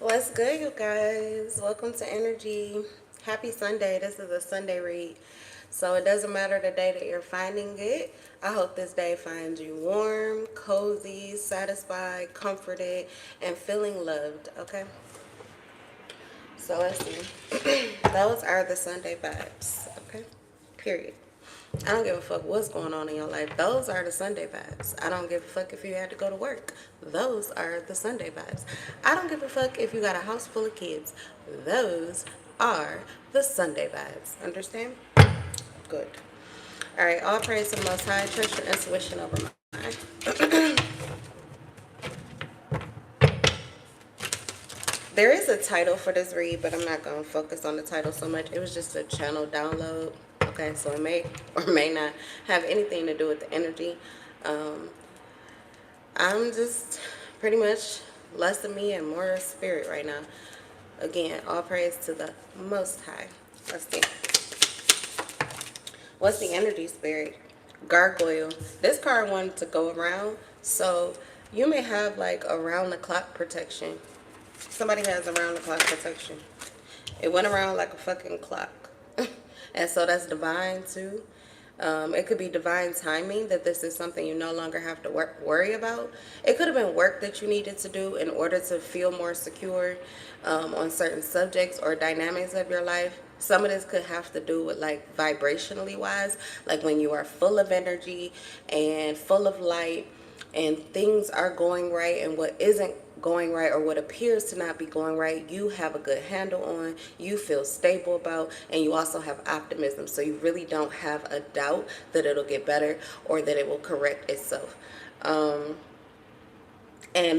What's good, you guys? Welcome to Energy. Happy Sunday. This is a Sunday read. So it doesn't matter the day that you're finding it. I hope this day finds you warm, cozy, satisfied, comforted, and feeling loved, okay? So let's see. Those are the Sunday vibes, okay? Period. I don't give a fuck what's going on in your life. Those are the Sunday vibes. I don't give a fuck if you had to go to work. Those are the Sunday vibes. I don't give a fuck if you got a house full of kids. Those are the Sunday vibes. Understand? Good. All right. All praise to the Most High. Trust your intuition over mine. There is a title for this read, but I'm not going to focus on the title so much. It was just a channel download. Okay, so it may or may not have anything to do with the energy. I'm just pretty much less of me and more spirit right now. Again, all praise to the Most High. Let's see. What's the energy, spirit? Gargoyle. This card wanted to go around, so you may have like around the clock protection. Somebody has around the clock protection. It went around like a fucking clock. And so that's divine too. It could be divine timing that this is something you no longer have to worry about. It could have been work that you needed to do in order to feel more secure on certain subjects or dynamics of your life. Some of this could have to do with like vibrationally wise, like when you are full of energy and full of light and things are going right, and what isn't going right or what appears to not be going right, you have a good handle on, you feel stable about, and you also have optimism. So you really don't have a doubt that it'll get better or that it will correct itself. And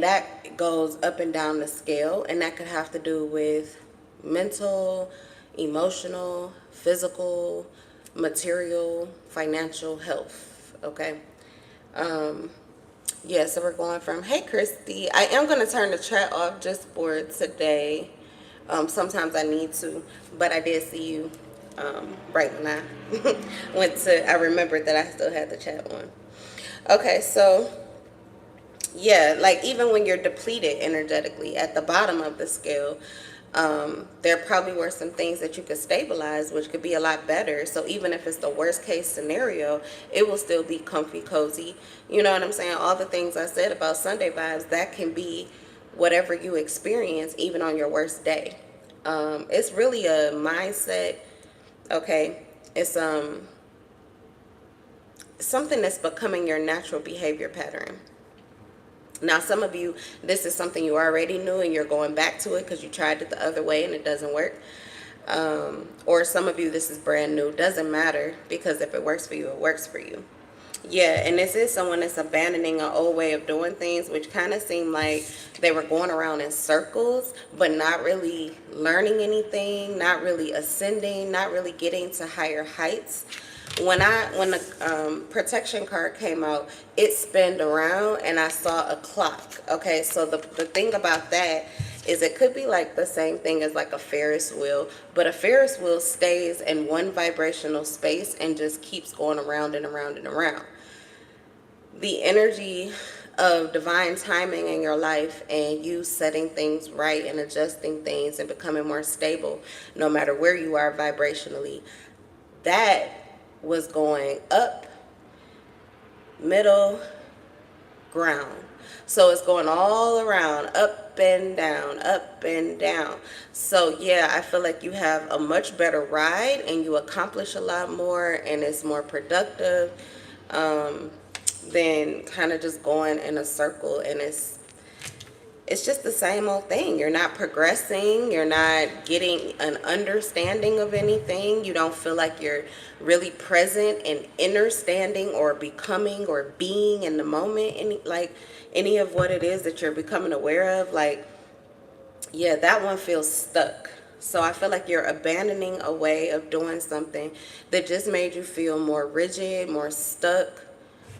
that goes up and down the scale, and that could have to do with mental, emotional, physical, material, financial health. Okay. Yeah, so we're going from, hey, Christy. I am going to turn the chat off just for today. Sometimes I need to, but I did see you right when I I remembered that I still had the chat on. Okay, so yeah, like even when you're depleted energetically at the bottom of the scale, there probably were some things that you could stabilize, which could be a lot better. So even if it's the worst case scenario, it will still be comfy, cozy. You know what I'm saying? All the things I said about Sunday vibes, that can be whatever you experience, even on your worst day. It's really a mindset. Okay, it's something that's becoming your natural behavior pattern. Now, some of you, this is something you already knew and you're going back to it because you tried it the other way and it doesn't work. Or some of you, this is brand new. Doesn't matter, because if it works for you, it works for you. Yeah, and this is someone that's abandoning an old way of doing things, which kind of seemed like they were going around in circles, but not really learning anything, not really ascending, not really getting to higher heights. When the protection card came out, it spun around and I saw a clock. Okay, so the thing about that is it could be like the same thing as like a Ferris wheel, but a Ferris wheel stays in one vibrational space and just keeps going around and around and around. The energy of divine timing in your life and you setting things right and adjusting things and becoming more stable no matter where you are vibrationally, that was going up, middle, ground. So it's going all around, up and down, up and down. So yeah, I feel like you have a much better ride and you accomplish a lot more and it's more productive than kind of just going in a circle, and it's just the same old thing. You're not progressing. You're not getting an understanding of anything. You don't feel like you're really present and understanding or becoming or being in the moment. Any of what it is that you're becoming aware of. Like, yeah, that one feels stuck. So I feel like you're abandoning a way of doing something that just made you feel more rigid, more stuck.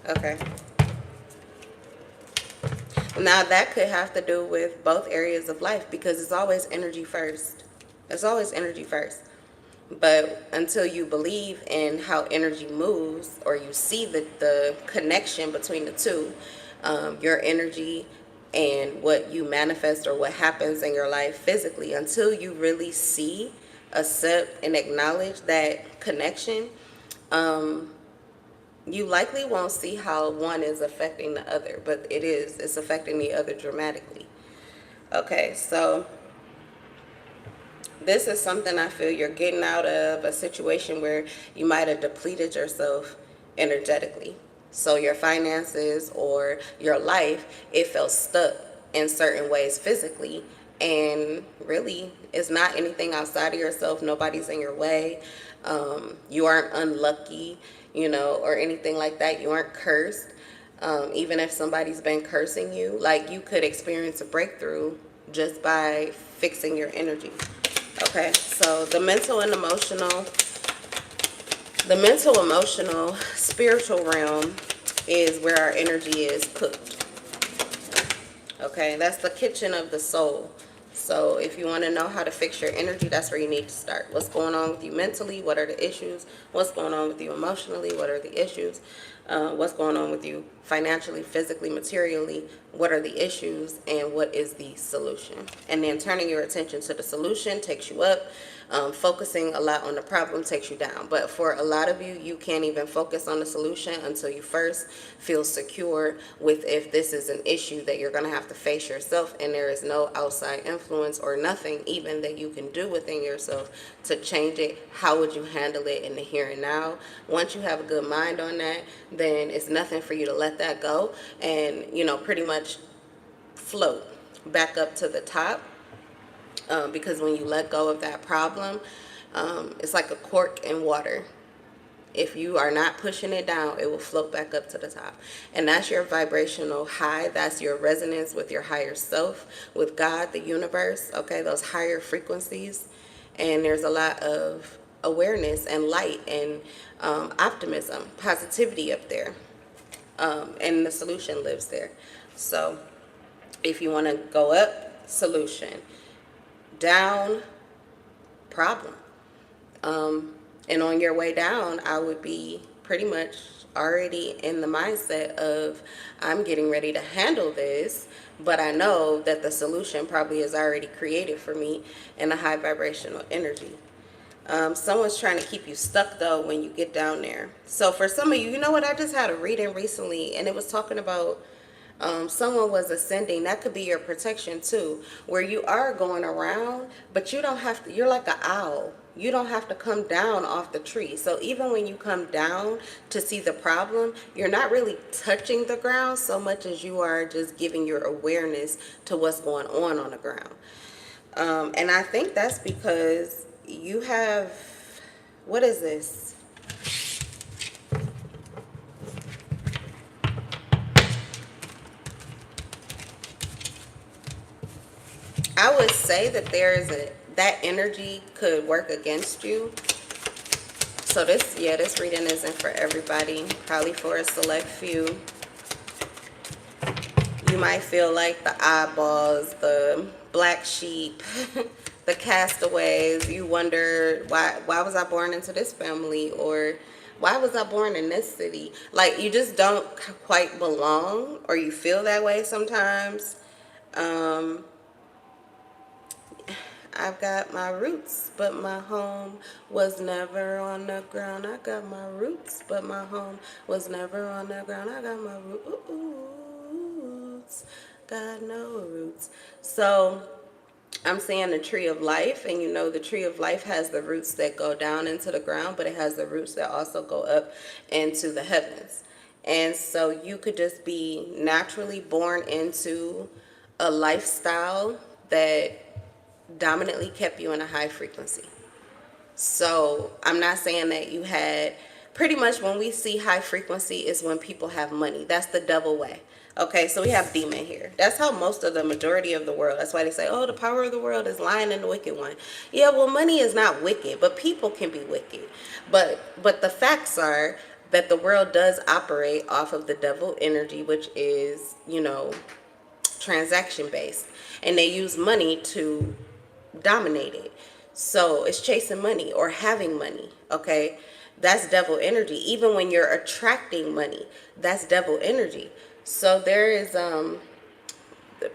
Okay. Now, that could have to do with both areas of life because it's always energy first. It's always energy first. But until you believe in how energy moves or you see the connection between the two, your energy and what you manifest or what happens in your life physically. Until you really see, accept, and acknowledge that connection, you likely won't see how one is affecting the other, but it's affecting the other dramatically. Okay, so this is something I feel you're getting out of, a situation where you might have depleted yourself energetically. So your finances or your life, it felt stuck in certain ways physically. And really, it's not anything outside of yourself. Nobody's in your way. You aren't unlucky, or anything like that. You aren't cursed. Even if somebody's been cursing you, like, you could experience a breakthrough just by fixing your energy. Okay, so the mental, emotional, spiritual realm is where our energy is cooked. Okay, that's the kitchen of the soul. So if you want to know how to fix your energy, that's where you need to start. What's going on with you mentally? What are the issues? What's going on with you emotionally? What are the issues? What's going on with you financially, physically, materially? What are the issues, and what is the solution? And then turning your attention to the solution takes you up. Focusing a lot on the problem takes you down. But for a lot of you, you can't even focus on the solution until you first feel secure with if this is an issue that you're going to have to face yourself, and there is no outside influence or nothing even that you can do within yourself to change it. How would you handle it in the here and now? Once you have a good mind on that, then it's nothing for you to let that go and, pretty much float back up to the top. Because when you let go of that problem, it's like a cork in water. If you are not pushing it down, it will float back up to the top. And that's your vibrational high. That's your resonance with your higher self, with God, the universe, okay, those higher frequencies. And there's a lot of awareness and light and optimism, positivity up there. And the solution lives there. So if you want to go up, solution. Down, problem. And on your way down, I would be pretty much already in the mindset of, I'm getting ready to handle this, but I know that the solution probably is already created for me in a high vibrational energy. Someone's trying to keep you stuck, though, when you get down there. So for some of you, you know what? I just had a reading recently, and it was talking about someone was ascending. That could be your protection too, where you are going around, but you don't have to. You're like an owl. You don't have to come down off the tree. So even when you come down to see the problem, you're not really touching the ground so much as you are just giving your awareness to what's going on the ground. And I think that's because you have, what is this? I would say that that energy could work against you. So this reading isn't for everybody, probably for a select few. You might feel like the eyeballs, the black sheep, the castaways. You wonder, why was I born into this family? Or why was I born in this city? Like, you just don't quite belong, or you feel that way sometimes. I've got my roots, but my home was never on the ground. I got my roots, but my home was never on the ground. I got my roots, got no roots. So I'm saying the tree of life, and the tree of life has the roots that go down into the ground, but it has the roots that also go up into the heavens. And so you could just be naturally born into a lifestyle that dominantly kept you in a high frequency. So I'm not saying that you had, pretty much when we see high frequency is when people have money. That's the double way. Okay, so we have demon here. That's how most of the majority of the world, that's why they say, oh, the power of the world is lying in the wicked one. Yeah, well, money is not wicked, but people can be wicked. But the facts are that the world does operate off of the devil energy, which is, transaction based. And they use money to dominate it. So it's chasing money or having money. Okay, that's devil energy. Even when you're attracting money, that's devil energy. So there is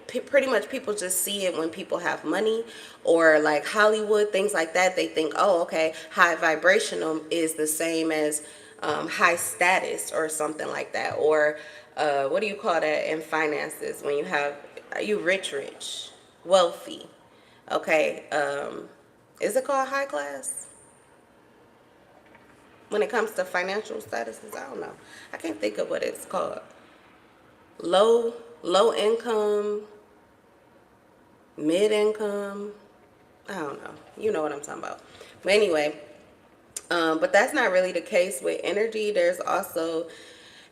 pretty much people just see it when people have money, or like Hollywood, things like that. They think, oh, okay, high vibrational is the same as high status or something like that. Or what do you call that in finances when you have, you rich, wealthy? Okay, is it called high class when it comes to financial statuses? I don't know. I can't think of what it's called. Low income, mid income. I don't know. You know what I'm talking about. But anyway, but that's not really the case with energy. There's also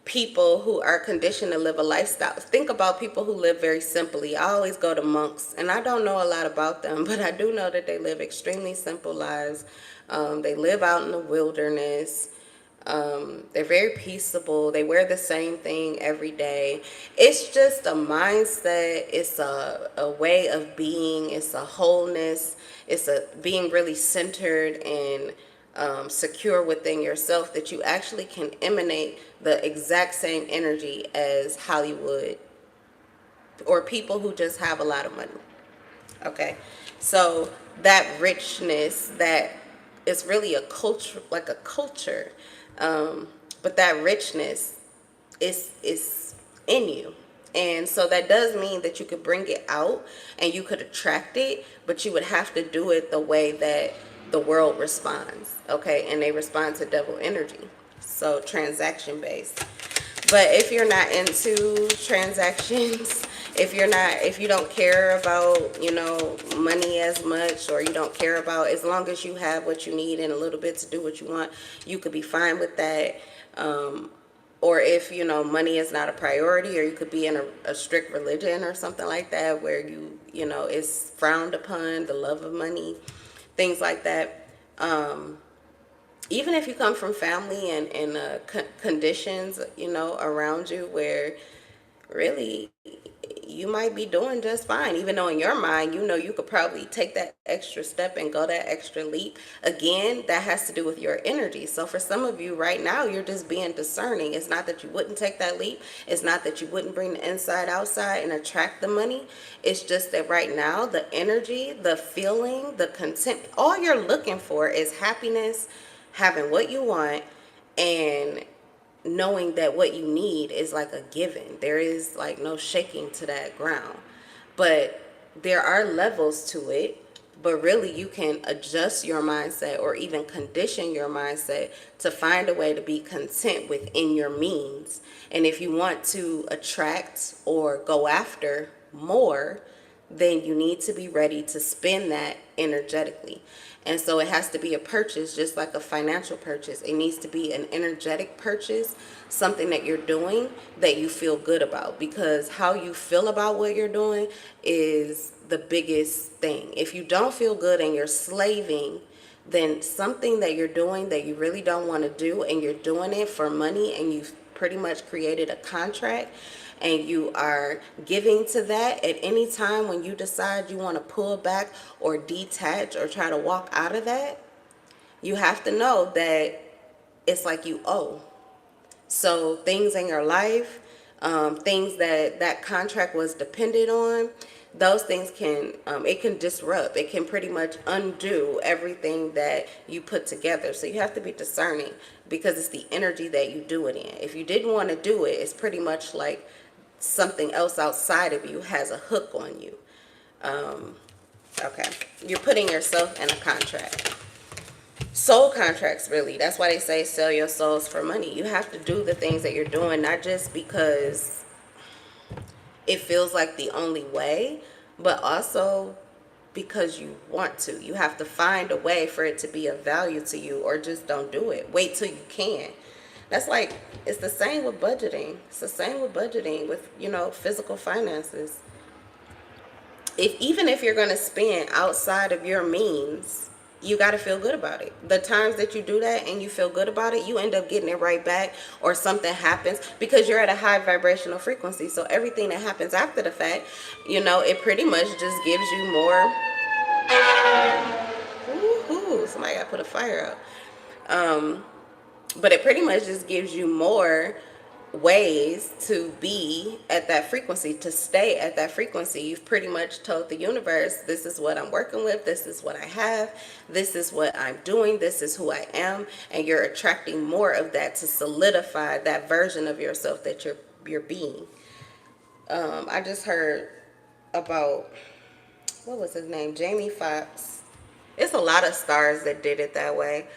people who are conditioned to live a lifestyle. Think about people who live very simply. I always go to monks, and I don't know a lot about them, but I do know that they live extremely simple lives. They live out in the wilderness. They're very peaceable. They wear the same thing every day. It's just a mindset. It's a way of being. It's a wholeness. It's a being really centered and secure within yourself, that you actually can emanate the exact same energy as Hollywood or people who just have a lot of money. Okay, so that richness, that is really a culture, like a culture, but that richness is in you. And so that does mean that you could bring it out and you could attract it, but you would have to do it the way that the world responds. Okay, and they respond to devil energy, so transaction based. But if you're not into transactions, if you don't care about, money as much, or you don't care about, as long as you have what you need and a little bit to do what you want, you could be fine with that. Or if, money is not a priority, or you could be in a strict religion or something like that, where it's frowned upon, the love of money, things like that. Even if you come from family and conditions, around you where really you might be doing just fine, even though in your mind, you could probably take that extra step and go that extra leap. Again, that has to do with your energy. So for some of you right now, you're just being discerning. It's not that you wouldn't take that leap. It's not that you wouldn't bring the inside outside and attract the money. It's just that right now, the energy, the feeling, the content, all you're looking for is happiness, having what you want, and knowing that what you need is like a given. There is like no shaking to that ground. But there are levels to it. But really, you can adjust your mindset, or even condition your mindset to find a way to be content within your means. And if you want to attract or go after more, then you need to be ready to spend that energetically. And so it has to be a purchase, just like a financial purchase. It needs to be an energetic purchase, something that you're doing that you feel good about, because how you feel about what you're doing is the biggest thing. If you don't feel good and you're slaving, then something that you're doing that you really don't want to do, and you're doing it for money, and you've pretty much created a contract, and you are giving to that, at any time when you decide you want to pull back or detach or try to walk out of that, you have to know that it's like you owe. So things in your life, things that contract was dependent on, those things it can disrupt. It can pretty much undo everything that you put together. So you have to be discerning, because it's the energy that you do it in. If you didn't want to do it, it's pretty much like something else outside of you has a hook on you. Okay, you're putting yourself in a contract. Soul contracts, really. That's why they say sell your souls for money. You have to do the things that you're doing, not just because it feels like the only way, but also because you want to. You have to find a way for it to be of value to you, or just don't do it. Wait till you can. That's like, it's the same with budgeting. It's the same with budgeting, with, physical finances. Even if you're going to spend outside of your means, you got to feel good about it. The times that you do that and you feel good about it, you end up getting it right back, or something happens, because you're at a high vibrational frequency. So everything that happens after the fact, it pretty much just gives you more. Woohoo, somebody got to put a fire out. But it pretty much just gives you more ways to be at that frequency, to stay at that frequency. You've pretty much told the universe, this is what I'm working with, this is what I have, this is what I'm doing, this is who I am, and you're attracting more of that to solidify that version of yourself that you're being. I just heard about, what was his name, Jamie Foxx. It's a lot of stars that did it that way.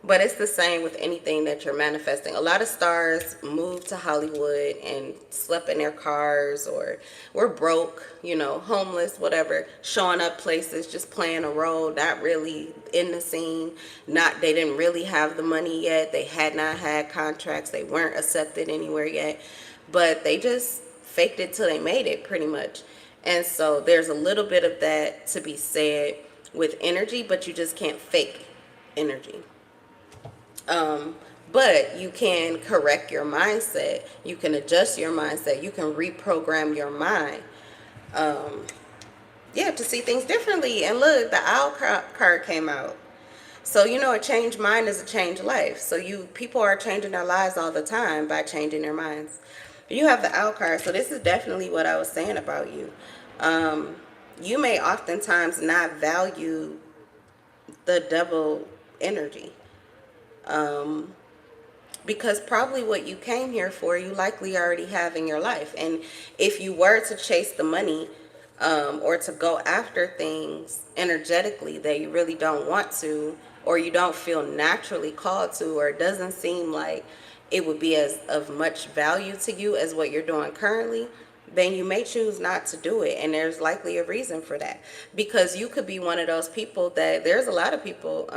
But it's the same with anything that you're manifesting. A lot of stars moved to Hollywood and slept in their cars, or were broke, homeless, whatever, showing up places, just playing a role, not really in the scene. They didn't really have the money yet. They had not had contracts. They weren't accepted anywhere yet. But they just faked it till they made it, pretty much. And so there's a little bit of that to be said with energy, but you just can't fake energy. But you can correct your mindset. You can adjust your mindset. You can reprogram your mind. To see things differently. And look, the owl card came out. So, a changed mind is a changed life. So people are changing their lives all the time by changing their minds. You have the owl card. So this is definitely what I was saying about you. You may oftentimes not value the devil energy. Because probably what you came here for, you likely already have in your life. And if you were to chase the money, or to go after things energetically that you really don't want to, or you don't feel naturally called to, or it doesn't seem like it would be as of much value to you as what you're doing currently, then you may choose not to do it. And there's likely a reason for that, because you could be one of those people that, there's a lot of people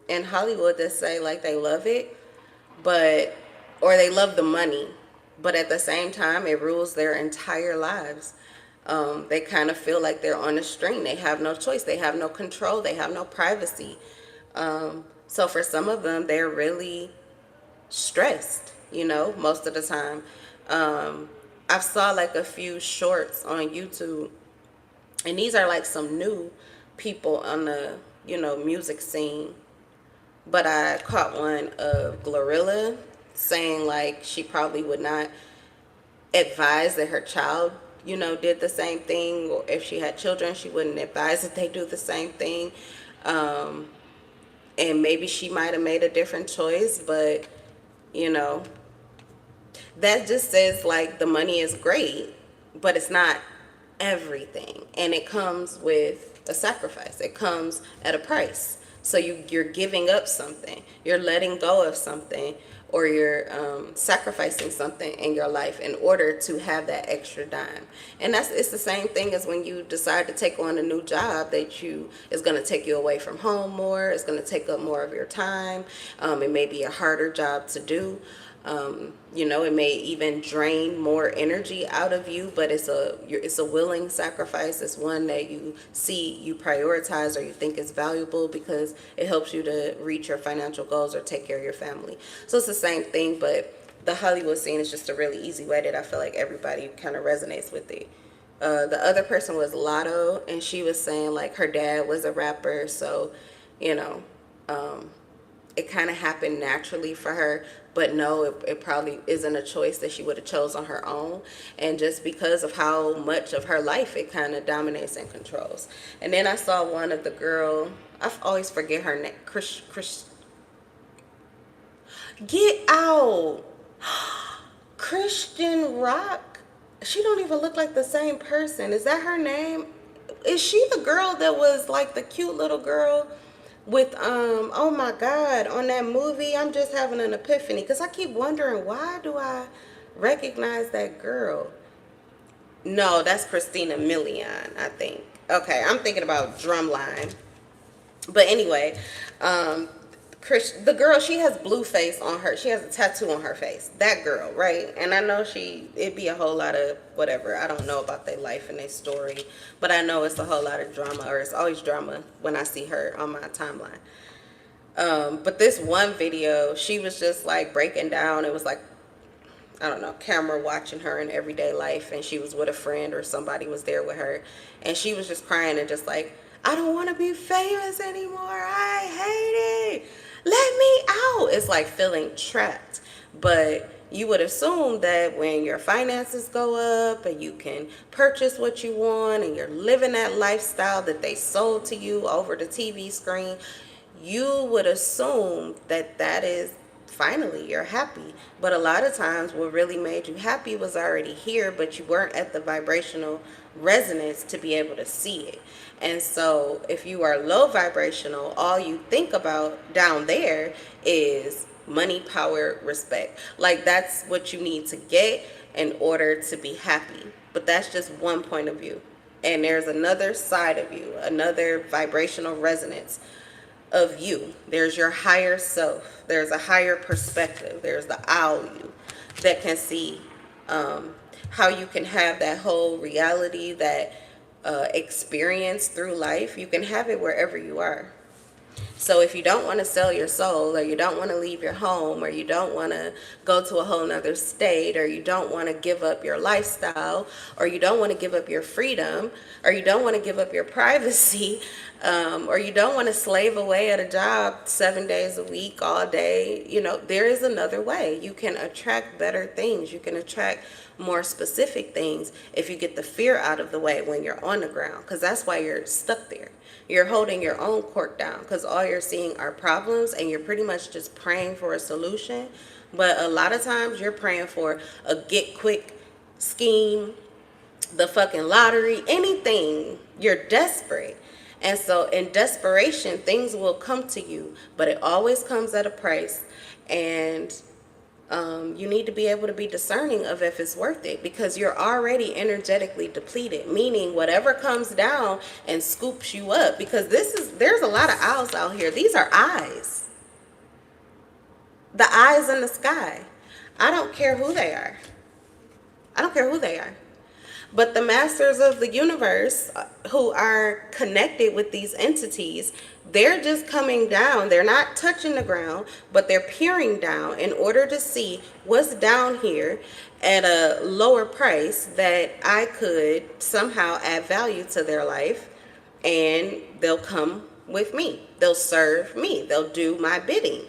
in Hollywood that say like they love it, or they love the money, but at the same time it rules their entire lives. They kind of feel like they're on a string. They have no choice. They have no control. They have no privacy. So for some of them, they're really stressed, most of the time. I saw like a few shorts on YouTube, and these are like some new people on the, music scene. But I caught one of Glorilla saying like she probably would not advise that her child, did the same thing. Or if she had children, she wouldn't advise that they do the same thing. And maybe she might have made a different choice, but, that just says like the money is great, but it's not everything. And it comes with a sacrifice. It comes at a price. So you're giving up something, you're letting go of something, or you're sacrificing something in your life in order to have that extra dime. And it's the same thing as when you decide to take on a new job that is going to take you away from home more. It's going to take up more of your time. It may be a harder job to do. It may even drain more energy out of you, but it's a willing sacrifice. It's one that you prioritize, or you think is valuable because it helps you to reach your financial goals or take care of your family. So it's the same thing, but the Hollywood scene is just a really easy way that I feel like everybody kind of resonates with it. The other person was Lotto, and she was saying like her dad was a rapper, so it kind of happened naturally for her. But no, it probably isn't a choice that she would have chose on her own. And just because of how much of her life it kind of dominates and controls. And then I saw one of the girl, I always forget her name, get out, Christian Rock. She don't even look like the same person. Is that her name? Is she the girl that was like the cute little girl with oh my god, on that movie? I'm just having an epiphany because I keep wondering, why do I recognize that girl? No, that's Christina Milian, I think. Okay, I'm thinking about Drumline. But anyway, the girl, she has blue face on her. She has a tattoo on her face. That girl, right? And I know it'd be a whole lot of whatever. I don't know about their life and their story, but I know it's a whole lot of drama, or it's always drama when I see her on my timeline. But this one video, she was just like breaking down. It was like, I don't know, camera watching her in everyday life, and she was with a friend or somebody was there with her, and she was just crying and just like, I don't want to be famous anymore. I hate it. Let me out. It's like feeling trapped. But, you would assume that when your finances go up and you can purchase what you want and you're living that lifestyle that they sold to you over the TV screen, you would assume that that is finally you're happy. But a lot of times what really made you happy was already here, but you weren't at the vibrational resonance to be able to see it. And so if you are low vibrational, all you think about down there is money, power, respect. Like that's what you need to get in order to be happy. But that's just one point of view. And there's another side of you, another vibrational resonance of you. There's your higher self. There's a higher perspective. There's the owl you that can see how you can have that whole reality, that experience through life. You can have it wherever you are. So if you don't want to sell your soul, or you don't want to leave your home, or you don't want to go to a whole nother state, or you don't want to give up your lifestyle, or you don't want to give up your freedom, or you don't want to give up your privacy, or you don't want to slave away at a job 7 days a week, all day, there is another way. You can attract better things. You can attract more specific things if you get the fear out of the way when you're on the ground, because that's why you're stuck there. You're holding your own cork down because all you're seeing are problems, and you're pretty much just praying for a solution. But a lot of times you're praying for a get quick scheme, the fucking lottery, anything. You're desperate. And so in desperation, things will come to you, but it always comes at a price. And you need to be able to be discerning of if it's worth it, because you're already energetically depleted, meaning whatever comes down and scoops you up, because there's a lot of owls out here. These are eyes. The eyes in the sky. I don't care who they are. I don't care who they are. But the masters of the universe who are connected with these entities, they're just coming down. They're not touching the ground, but they're peering down in order to see what's down here at a lower price that I could somehow add value to their life. And they'll come with me. They'll serve me. They'll do my bidding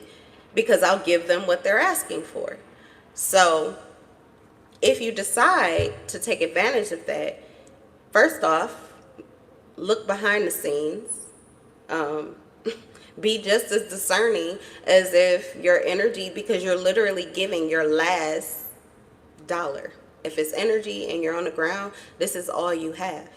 because I'll give them what they're asking for. So if you decide to take advantage of that, first off, look behind the scenes. Be just as discerning as if your energy, because you're literally giving your last dollar. If it's energy and you're on the ground, this is all you have.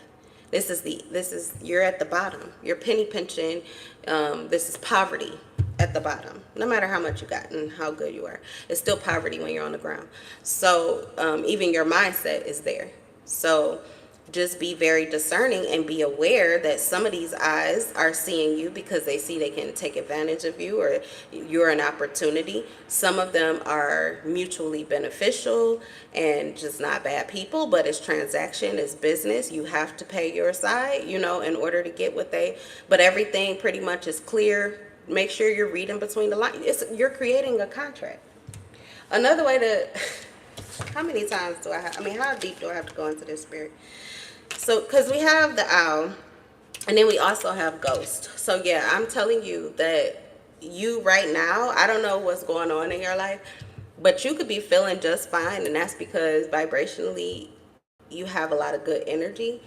You're at the bottom. You're penny pinching. This is poverty at the bottom. No matter how much you got and how good you are, it's still poverty when you're on the ground. So even your mindset is there. So just be very discerning and be aware that some of these eyes are seeing you because they see they can take advantage of you, or you're an opportunity. Some of them are mutually beneficial and just not bad people, but it's transaction, it's business. You have to pay your side, in order to get but everything pretty much is clear. Make sure you're reading between the lines. You're creating a contract. Another way to, how many times do I have, how deep do I have to go into this, spirit? So, because we have the owl, and then we also have ghost. So yeah, I'm telling you that you right now, I don't know what's going on in your life, but you could be feeling just fine, and that's because vibrationally you have a lot of good energy.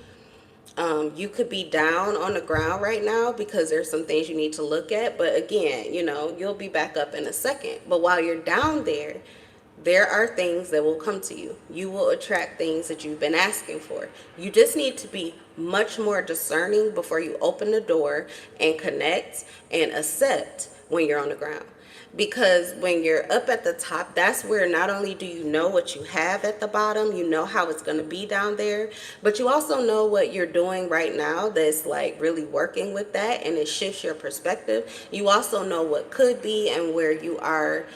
You could be down on the ground right now because there's some things you need to look at, but again, you'll be back up in a second. But while you're down there are things that will come to you. You will attract things that you've been asking for. You just need to be much more discerning before you open the door and connect and accept when you're on the ground. Because when you're up at the top, that's where not only do you know what you have at the bottom, you know how it's going to be down there, but you also know what you're doing right now that's like really working with that, and it shifts your perspective. You also know what could be and where you are,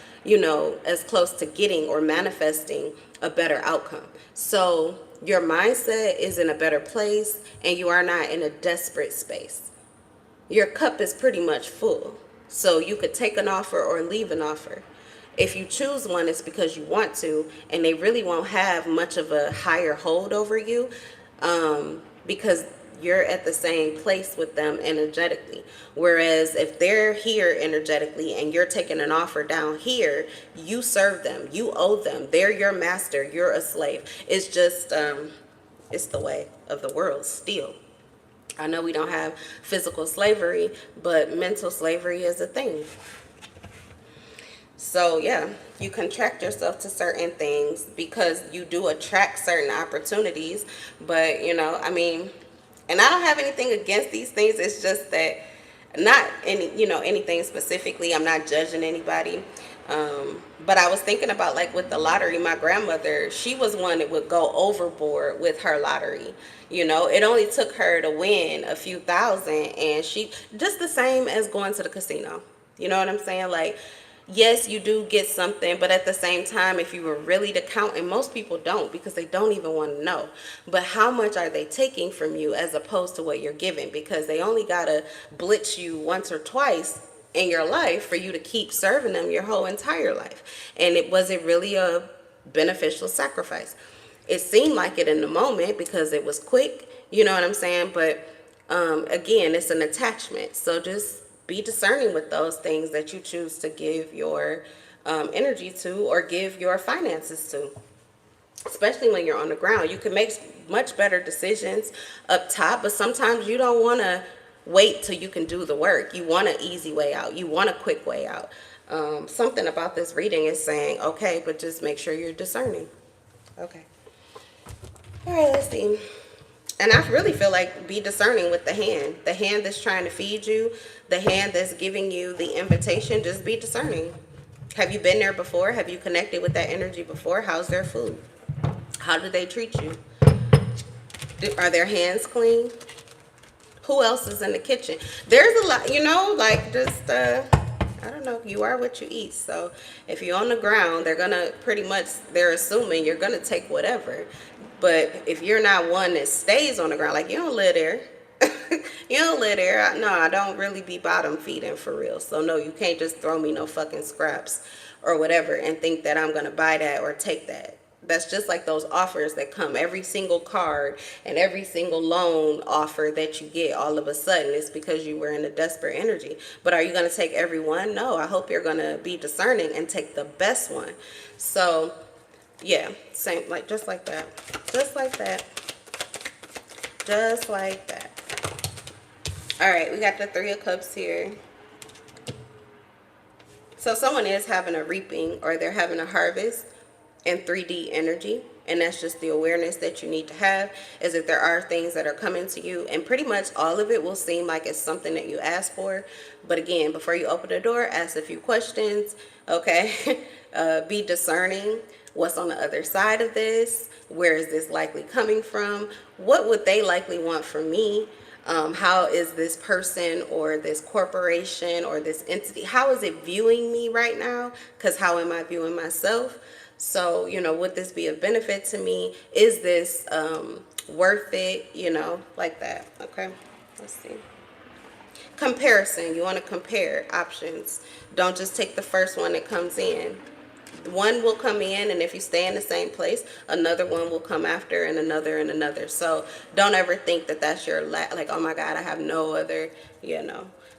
as close to getting or manifesting a better outcome. So your mindset is in a better place, and you are not in a desperate space. Your cup is pretty much full. So you could take an offer or leave an offer. If you choose one, it's because you want to, and they really won't have much of a higher hold over you, because you're at the same place with them energetically. Whereas if they're here energetically and you're taking an offer down here, you serve them, you owe them, they're your master, you're a slave. It's just it's the way of the world still. I know we don't have physical slavery, but mental slavery is a thing. So yeah, you contract yourself to certain things because you do attract certain opportunities. But I mean, and I don't have anything against these things. It's just that not anything specifically. I'm not judging anybody. But I was thinking about, like, with the lottery, my grandmother, she was one that would go overboard with her lottery. It only took her to win a few thousand, and she just the same as going to the casino. You know what I'm saying? Like, yes, you do get something, but at the same time, if you were really to count, and most people don't because they don't even want to know, but how much are they taking from you as opposed to what you're giving? Because they only got to blitz you once or twice in your life for you to keep serving them your whole entire life. And it wasn't really a beneficial sacrifice. It seemed like it in the moment because it was quick, you know what I'm saying? But again, it's an attachment. So just be discerning with those things that you choose to give your energy to or give your finances to. Especially when you're on the ground, you can make much better decisions up top, but sometimes you don't want to wait till you can do the work. You want an easy way out. You want a quick way out. Something about this reading is saying, okay, but just make sure you're discerning. Okay. All right, let's see. And I really feel like be discerning with the hand that's trying to feed you, the hand that's giving you the invitation. Just be discerning. Have you been there before? Have you connected with that energy before? How's their food? How do they treat you? Are their hands clean? Who else is in the kitchen? There's a lot, like just, I don't know, you are what you eat. So if you're on the ground, they're going to they're assuming you're going to take whatever. But if you're not one that stays on the ground, like you don't live there. You don't live there. No, I don't really be bottom feeding for real. So no, you can't just throw me no fucking scraps or whatever and think that I'm going to buy that or take that. That's just like those offers that come, every single card and every single loan offer that you get all of a sudden. It's because you were in a desperate energy. But are you going to take every one? No, I hope you're going to be discerning and take the best one. So yeah, same, like just like that. Just like that. Just like that. All right, we got the Three of Cups here. So someone is having a reaping or they're having a harvest in 3D energy, and that's just the awareness that you need to have, is that there are things that are coming to you, and pretty much all of it will seem like it's something that you asked for. But again, before you open the door, ask a few questions. Okay. Be discerning. What's on the other side of this? Where is this likely coming from? What would they likely want from me? How is this person or this corporation or this entity, how is it viewing me right now? Because how am I viewing myself? So, would this be a benefit to me? Is this worth it? Like that. Okay, let's see. Comparison. You want to compare options. Don't just take the first one that comes in. One will come in, and if you stay in the same place, another one will come after, and another and another. So don't ever think that that's your like, oh my God, I have no other,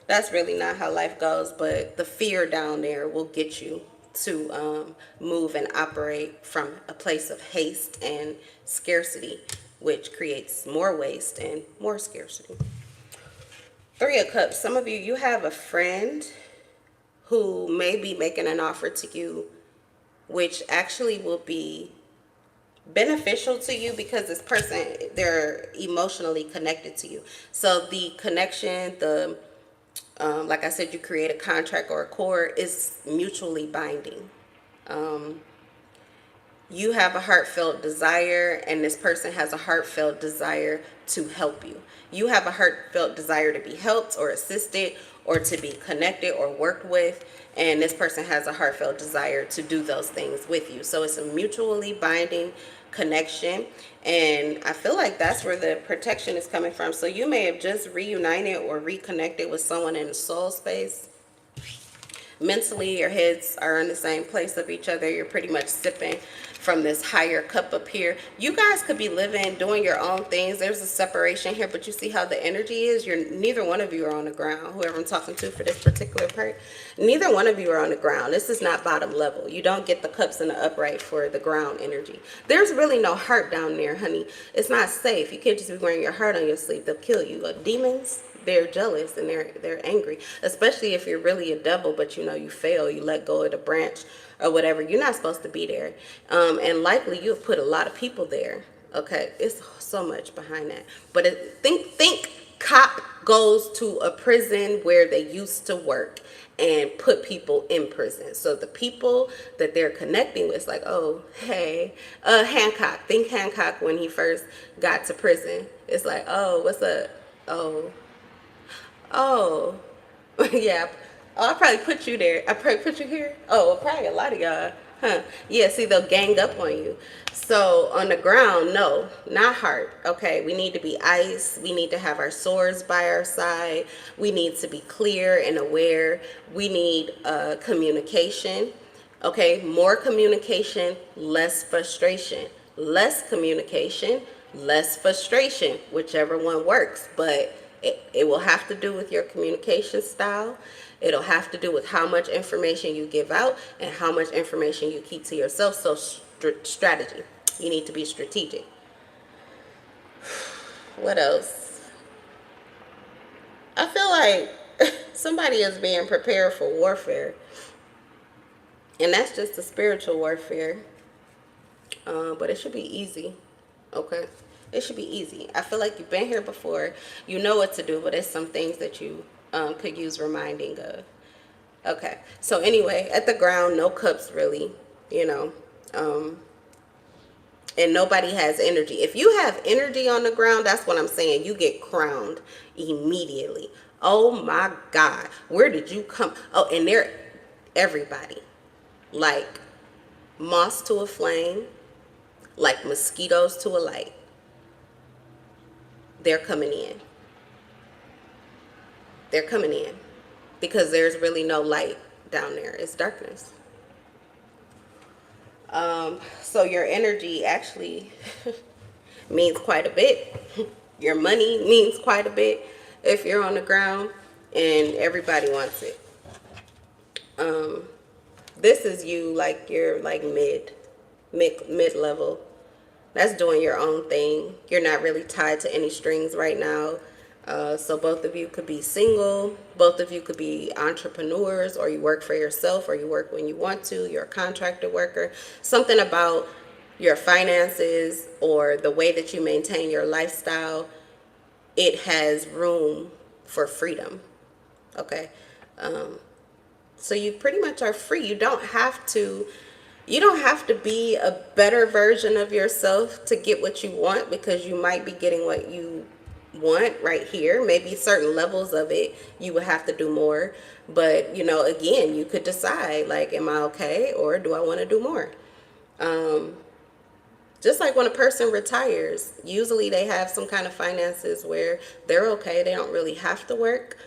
That's really not how life goes, but the fear down there will get you to move and operate from a place of haste and scarcity, which creates more waste and more scarcity. Three of Cups. Some of you have a friend who may be making an offer to you, which actually will be beneficial to you because this person, they're emotionally connected to you. So the connection, like I said, you create a contract or a cord, is mutually binding. You have a heartfelt desire, and this person has a heartfelt desire to help you. You have a heartfelt desire to be helped or assisted or to be connected or worked with, and this person has a heartfelt desire to do those things with you. So it's a mutually binding connection, and I feel like that's where the protection is coming from. So you may have just reunited or reconnected with someone in the soul space. Mentally, your heads are in the same place of each other. You're pretty much sipping from this higher cup up here. You guys could be living, doing your own things. There's a separation here, but you see how the energy is? Neither one of you are on the ground. Whoever I'm talking to for this particular part, neither one of you are on the ground. This is not bottom level. You don't get the cups in the upright for the ground energy. There's really no heart down there, honey. It's not safe. You can't just be wearing your heart on your sleeve. They'll kill you. Demons, they're jealous and they're angry, especially if you're really a devil, but you know you fail, you let go of the branch or whatever. You're not supposed to be there, and likely you've put a lot of people there. Okay, it's so much behind that. But think cop goes to a prison where they used to work and put people in prison. So the people that they're connecting with, like, oh, hey, Hancock. Think Hancock when he first got to prison. It's like, oh, what's up? Oh, yeah. Oh, I probably put you there. I probably put you here. Oh, probably a lot of y'all. Huh. Yeah, see, they'll gang up on you. So on the ground, no, not heart. Okay, we need to be ice. We need to have our swords by our side. We need to be clear and aware. We need communication. Okay, more communication, less frustration. Less communication, less frustration, whichever one works. But it will have to do with your communication style. It'll have to do with how much information you give out and how much information you keep to yourself. So strategy. You need to be strategic. What else? I feel like somebody is being prepared for warfare. And that's just the spiritual warfare. But it should be easy. Okay? It should be easy. I feel like you've been here before. You know what to do, but there's some things that you could use reminding of. Okay. So anyway, at the ground, no cups really, you know. And nobody has energy. If you have energy on the ground, that's what I'm saying. You get crowned immediately. Oh my God. Where did you come? Oh, and they're everybody. Like moths to a flame. Like mosquitoes to a light. They're coming in. They're coming in because there's really no light down there. It's darkness. So your energy actually means quite a bit. Your money means quite a bit if you're on the ground, and everybody wants it. This is you, like you're like mid level. That's doing your own thing. You're not really tied to any strings right now. So both of you could be single. Both of you could be entrepreneurs, or you work for yourself, or you work when you want to. You're a contractor worker. Something about your finances or the way that you maintain your lifestyle, it has room for freedom. Okay. So you pretty much are free. You don't have to be a better version of yourself to get what you want, because you might be getting what you want right here. Maybe certain levels of it you would have to do more, but you know, again, you could decide, like, am I okay, or do I want to do more? Just like when a person retires, usually they have some kind of finances where they're okay, they don't really have to work.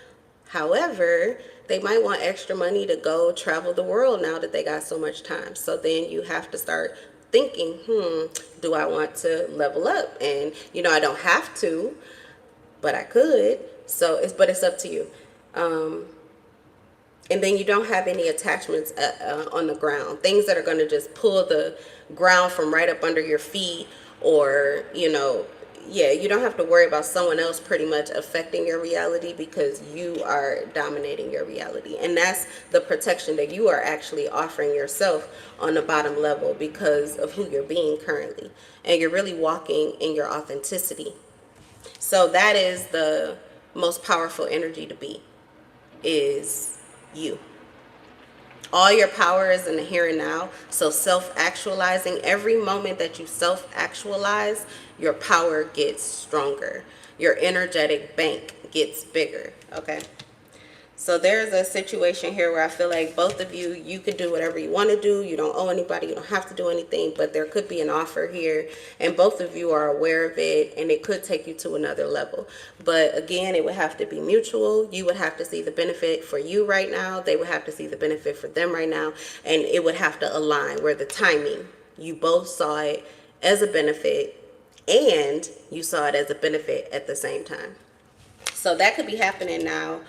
However, they might want extra money to go travel the world now that they got so much time. So then you have to start thinking, do I want to level up? And you know, I don't have to, but I could. So it's up to you. And then you don't have any attachments on the ground, things that are going to just pull the ground from right up under your feet, or you know, yeah, you don't have to worry about someone else pretty much affecting your reality, because you are dominating your reality. And that's the protection that you are actually offering yourself on the bottom level, because of who you're being currently. And you're really walking in your authenticity. So that is the most powerful energy to be, is you. All your power is in the here and now. So self-actualizing, every moment that you self-actualize, your power gets stronger. Your energetic bank gets bigger. Okay. So there's a situation here where I feel like both of you, you could do whatever you want to do. You don't owe anybody. You don't have to do anything. But there could be an offer here, and both of you are aware of it, and it could take you to another level. But again, it would have to be mutual. You would have to see the benefit for you right now. They would have to see the benefit for them right now. And it would have to align where the timing, you both saw it as a benefit, and you saw it as a benefit at the same time. So that could be happening now.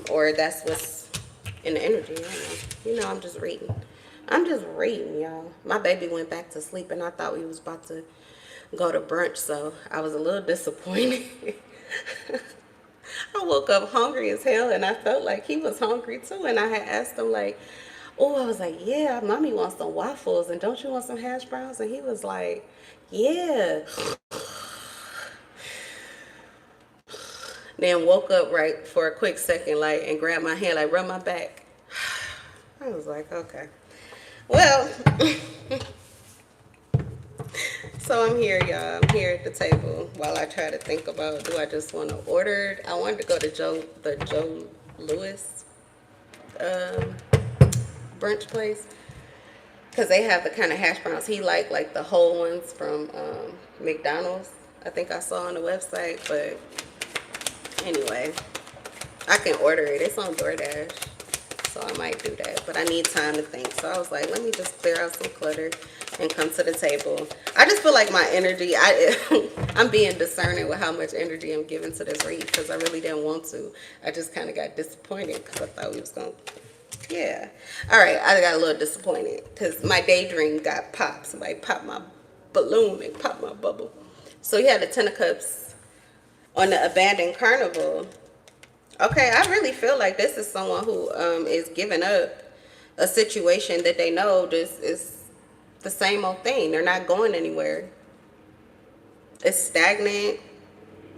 Or that's what's in the energy. I don't know. You know, I'm just reading. I'm just reading, y'all. My baby went back to sleep, and I thought we was about to go to brunch, so I was a little disappointed. I woke up hungry as hell, and I felt like he was hungry too. And I had asked him, like, oh, I was like, yeah, mommy wants some waffles, and don't you want some hash browns? And he was like, yeah. Then woke up right for a quick second, like, and grabbed my hand, like, rub my back. I was like, okay. Well, so I'm here, y'all. I'm here at the table while I try to think about, do I just want to order? I wanted to go to the Joe Louis brunch place, because they have the kind of hash browns he like the whole ones from McDonald's. I think I saw on the website, but anyway, I can order it. It's on DoorDash, so I might do that. But I need time to think. So I was like, let me just clear out some clutter and come to the table. I just feel like my energy, I'm being discerning with how much energy I'm giving to this read, because I really didn't want to. I just kind of got disappointed because I thought we was going to, yeah. All right, I got a little disappointed because my daydream got popped. Somebody popped my balloon and popped my bubble. So you had the Ten of Cups on the abandoned carnival. Okay, I really feel like this is someone who is giving up a situation that they know this is the same old thing. They're not going anywhere. It's stagnant.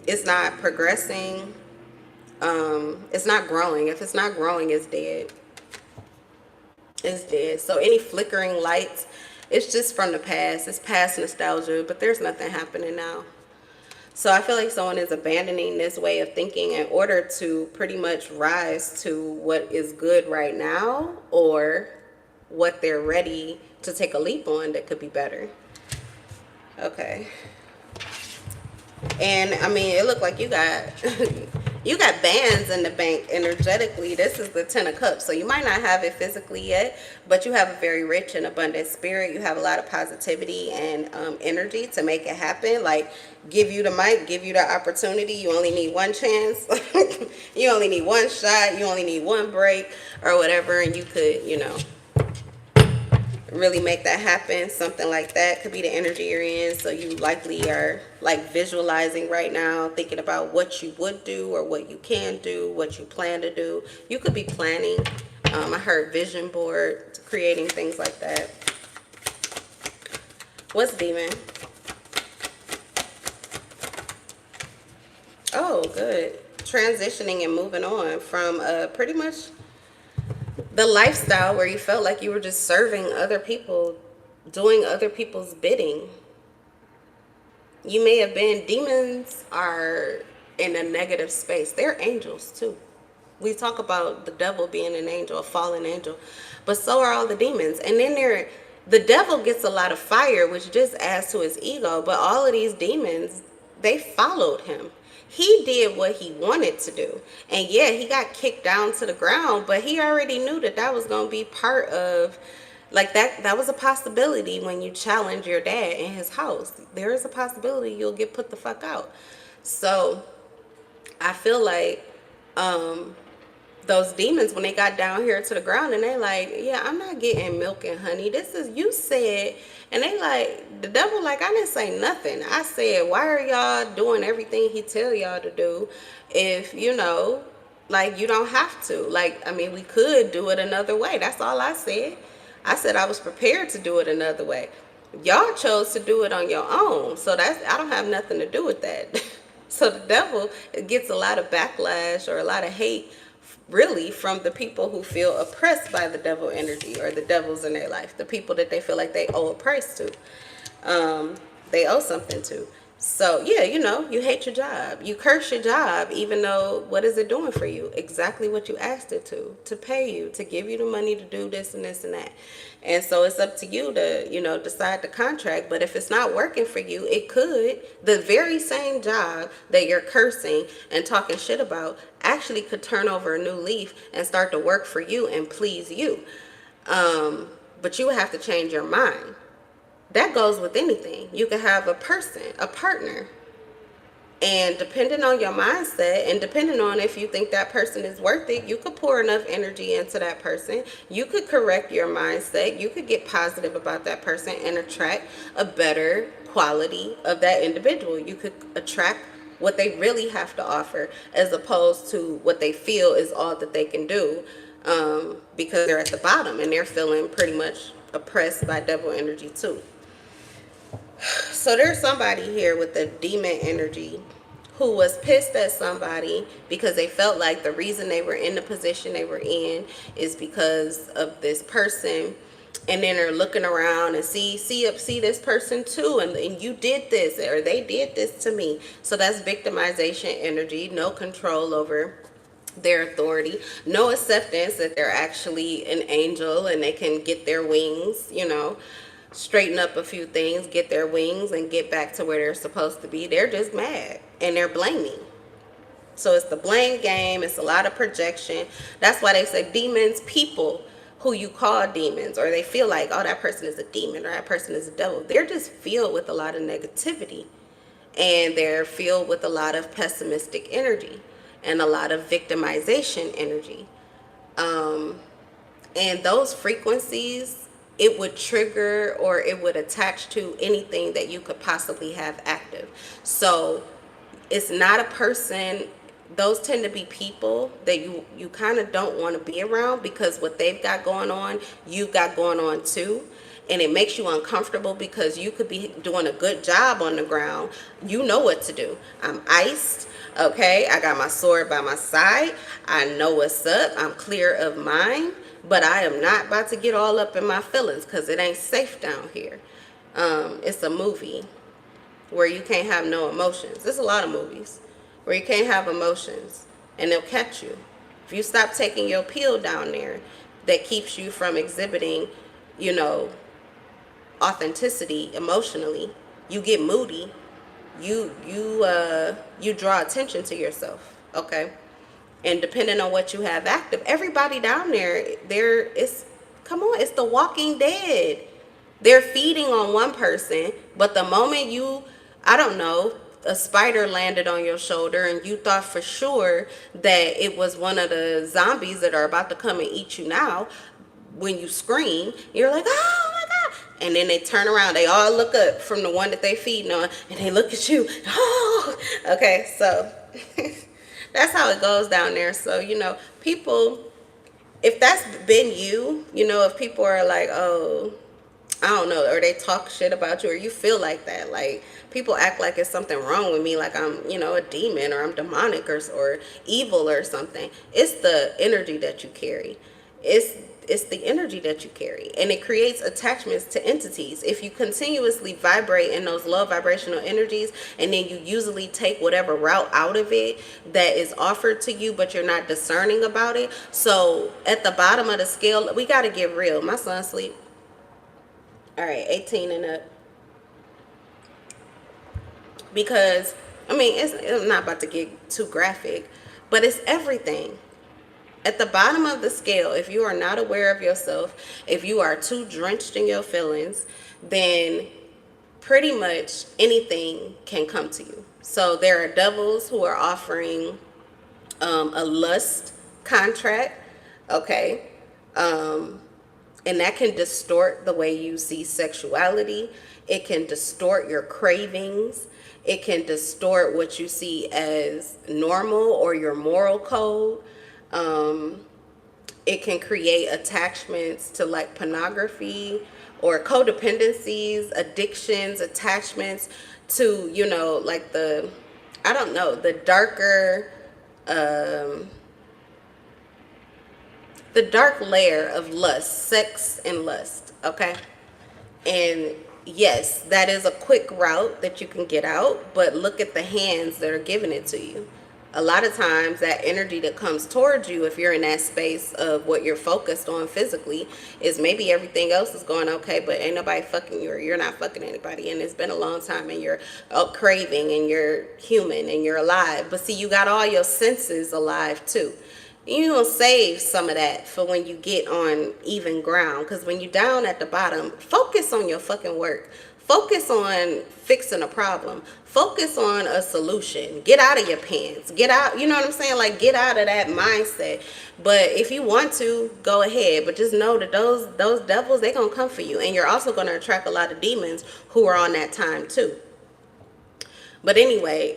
It's not progressing. It's not growing. If it's not growing, it's dead. It's dead. So any flickering lights, it's just from the past. It's past nostalgia, but there's nothing happening now. So I feel like someone is abandoning this way of thinking in order to pretty much rise to what is good right now, or what they're ready to take a leap on that could be better. Okay. And I mean, it looked like you got you got bands in the bank energetically. This is the Ten of Cups. So you might not have it physically yet, but you have a very rich and abundant spirit. You have a lot of positivity and energy to make it happen. Like, give you the mic, give you the opportunity. You only need one chance. You only need one shot. You only need one break or whatever. And you could, you know, really make that happen. Something like that could be the energy you're in. So you likely are like visualizing right now, thinking about what you would do or what you can do, what you plan to do. You could be planning. I heard vision board, creating things like that. What's demon? Oh, good. Transitioning and moving on from pretty much the lifestyle where you felt like you were just serving other people, doing other people's bidding. You may have been, demons are in a negative space. They're angels too. We talk about the devil being an angel, a fallen angel, but so are all the demons. And then the devil gets a lot of fire, which just adds to his ego, but all of these demons, they followed him. He did what he wanted to do. And yeah, he got kicked down to the ground, but he already knew that that was going to be part of, like, that was a possibility when you challenge your dad in his house. There is a possibility you'll get put the fuck out. So I feel like those demons, when they got down here to the ground, and they like, yeah, I'm not getting milk and honey. This is, you said. And they like, the devil like, I didn't say nothing. I said, why are y'all doing everything he tell y'all to do if, you know, like, you don't have to? Like, I mean, we could do it another way. That's all I said. I said I was prepared to do it another way. Y'all chose to do it on your own. So I don't have nothing to do with that. So the devil gets a lot of backlash or a lot of hate, really, from the people who feel oppressed by the devil energy or the devils in their life, the people that they feel like they owe a price to, they owe something to. So, yeah, you hate your job. You curse your job, even though what is it doing for you? Exactly what you asked it to pay you, to give you the money to do this and this and that. And so it's up to you to, decide the contract. But if it's not working for you, it could, the very same job that you're cursing and talking shit about actually could turn over a new leaf and start to work for you and please you. But you would have to change your mind. That goes with anything. You can have a person, a partner, and depending on your mindset and depending on if you think that person is worth it, you could pour enough energy into that person. You could correct your mindset. You could get positive about that person and attract a better quality of that individual. You could attract what they really have to offer as opposed to what they feel is all that they can do, because they're at the bottom and they're feeling pretty much oppressed by devil energy too. So there's somebody here with the demon energy who was pissed at somebody because they felt like the reason they were in the position they were in is because of this person. And then they're looking around and see this person too, and you did this or they did this to me. So that's victimization energy, no control over their authority, no acceptance that they're actually an angel and they can get their wings, straighten up a few things, get their wings, and get back to where they're supposed to be. They're just mad and they're blaming. So it's the blame game. It's a lot of projection. That's why they say demons, people who you call demons, or they feel like, oh, that person is a demon or that person is a devil. They're just filled with a lot of negativity, and they're filled with a lot of pessimistic energy and a lot of victimization energy. And those frequencies, it would trigger or it would attach to anything that you could possibly have active. So it's not a person. Those tend to be people that you kind of don't want to be around, because what they've got going on, you've got going on too. And it makes you uncomfortable because you could be doing a good job on the ground. You know what to do. I'm iced. Okay, I got my sword by my side. I know what's up. I'm clear of mind. But I am not about to get all up in my feelings because it ain't safe down here. It's a movie where you can't have no emotions. There's a lot of movies where you can't have emotions and they'll catch you. If you stop taking your pill down there that keeps you from exhibiting, authenticity emotionally, you get moody, you draw attention to yourself, okay? And depending on what you have active, everybody down there, it's the Walking Dead. They're feeding on one person, but the moment I don't know, a spider landed on your shoulder and you thought for sure that it was one of the zombies that are about to come and eat you now, when you scream, you're like, oh my God. And then they turn around, they all look up from the one that they feeding on, and they look at you. Oh, okay, so that's how it goes down there. So, people, if that's been you, if people are like, oh, I don't know, or they talk shit about you, or you feel like that, like people act like it's something wrong with me, like I'm, a demon, or I'm demonic, or evil or something. It's the energy that you carry. It's the energy that you carry, and it creates attachments to entities. If you continuously vibrate in those low vibrational energies, and then you usually take whatever route out of it that is offered to you, but you're not discerning about it. So at the bottom of the scale, we got to get real. My son sleep. All right, 18 and up. Because, I'm not about to get too graphic, but it's everything. At the bottom of the scale, if you are not aware of yourself, if you are too drenched in your feelings, then pretty much anything can come to you. So there are devils who are offering a lust contract, okay? And that can distort the way you see sexuality. It can distort your cravings. It can distort what you see as normal or your moral code. It can create attachments to like pornography or codependencies, addictions, attachments to, like the darker, the dark layer of lust, sex and lust, okay? And yes, that is a quick route that you can get out, but look at the hands that are giving it to you. A lot of times that energy that comes towards you, if you're in that space of what you're focused on physically, is maybe everything else is going okay, but ain't nobody fucking you, or you're not fucking anybody, and it's been a long time, and you're craving, and you're human, and you're alive. But see, you got all your senses alive too. You gonna save some of that for when you get on even ground, because when you're down at the bottom, focus on your fucking work. Focus on fixing a problem. Focus on a solution. Get out of your pants. Get out, you know what I'm saying? Like, get out of that mindset. But if you want to, go ahead. But just know that those devils, they gonna come for you. And you're also gonna attract a lot of demons who are on that time too. But anyway,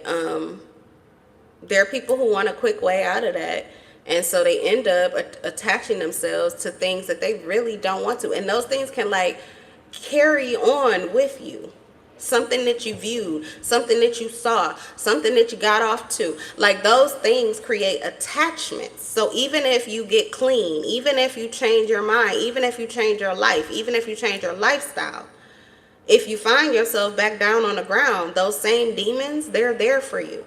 there are people who want a quick way out of that. And so they end up attaching themselves to things that they really don't want to. And those things can like carry on with you. Something that you viewed, something that you saw, something that you got off to. Like, those things create attachments. So even if you get clean, even if you change your mind, even if you change your life, even if you change your lifestyle, if you find yourself back down on the ground, those same demons, they're there for you.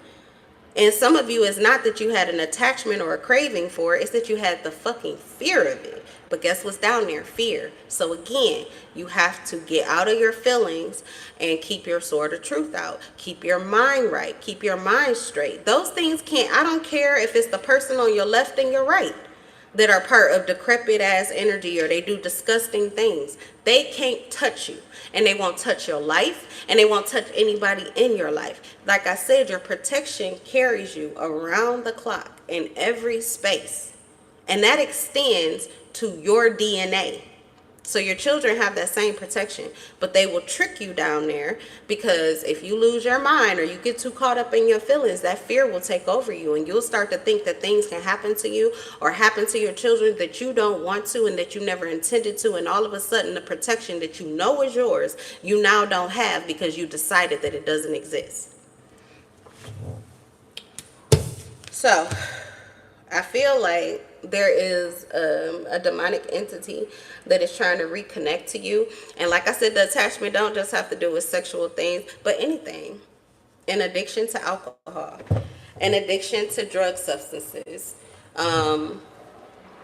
And some of you, it's not that you had an attachment or a craving for it, it's that you had the fucking fear of it. But guess what's down there? Fear. So again, you have to get out of your feelings and keep your sword of truth out. Keep your mind right. Keep your mind straight. Those things can't, I don't care if it's the person on your left and your right that are part of decrepit ass energy, or they do disgusting things. They can't touch you, and they won't touch your life, and they won't touch anybody in your life. Like I said, your protection carries you around the clock in every space, and that extends to your DNA. So your children have that same protection, but they will trick you down there, because if you lose your mind or you get too caught up in your feelings, that fear will take over you, and you'll start to think that things can happen to you or happen to your children that you don't want to and that you never intended to, and all of a sudden the protection that you know is yours, you now don't have because you decided that it doesn't exist. So I feel like there is a demonic entity that is trying to reconnect to you. And like I said, the attachment don't just have to do with sexual things, but anything. An addiction to alcohol, an addiction to drug substances,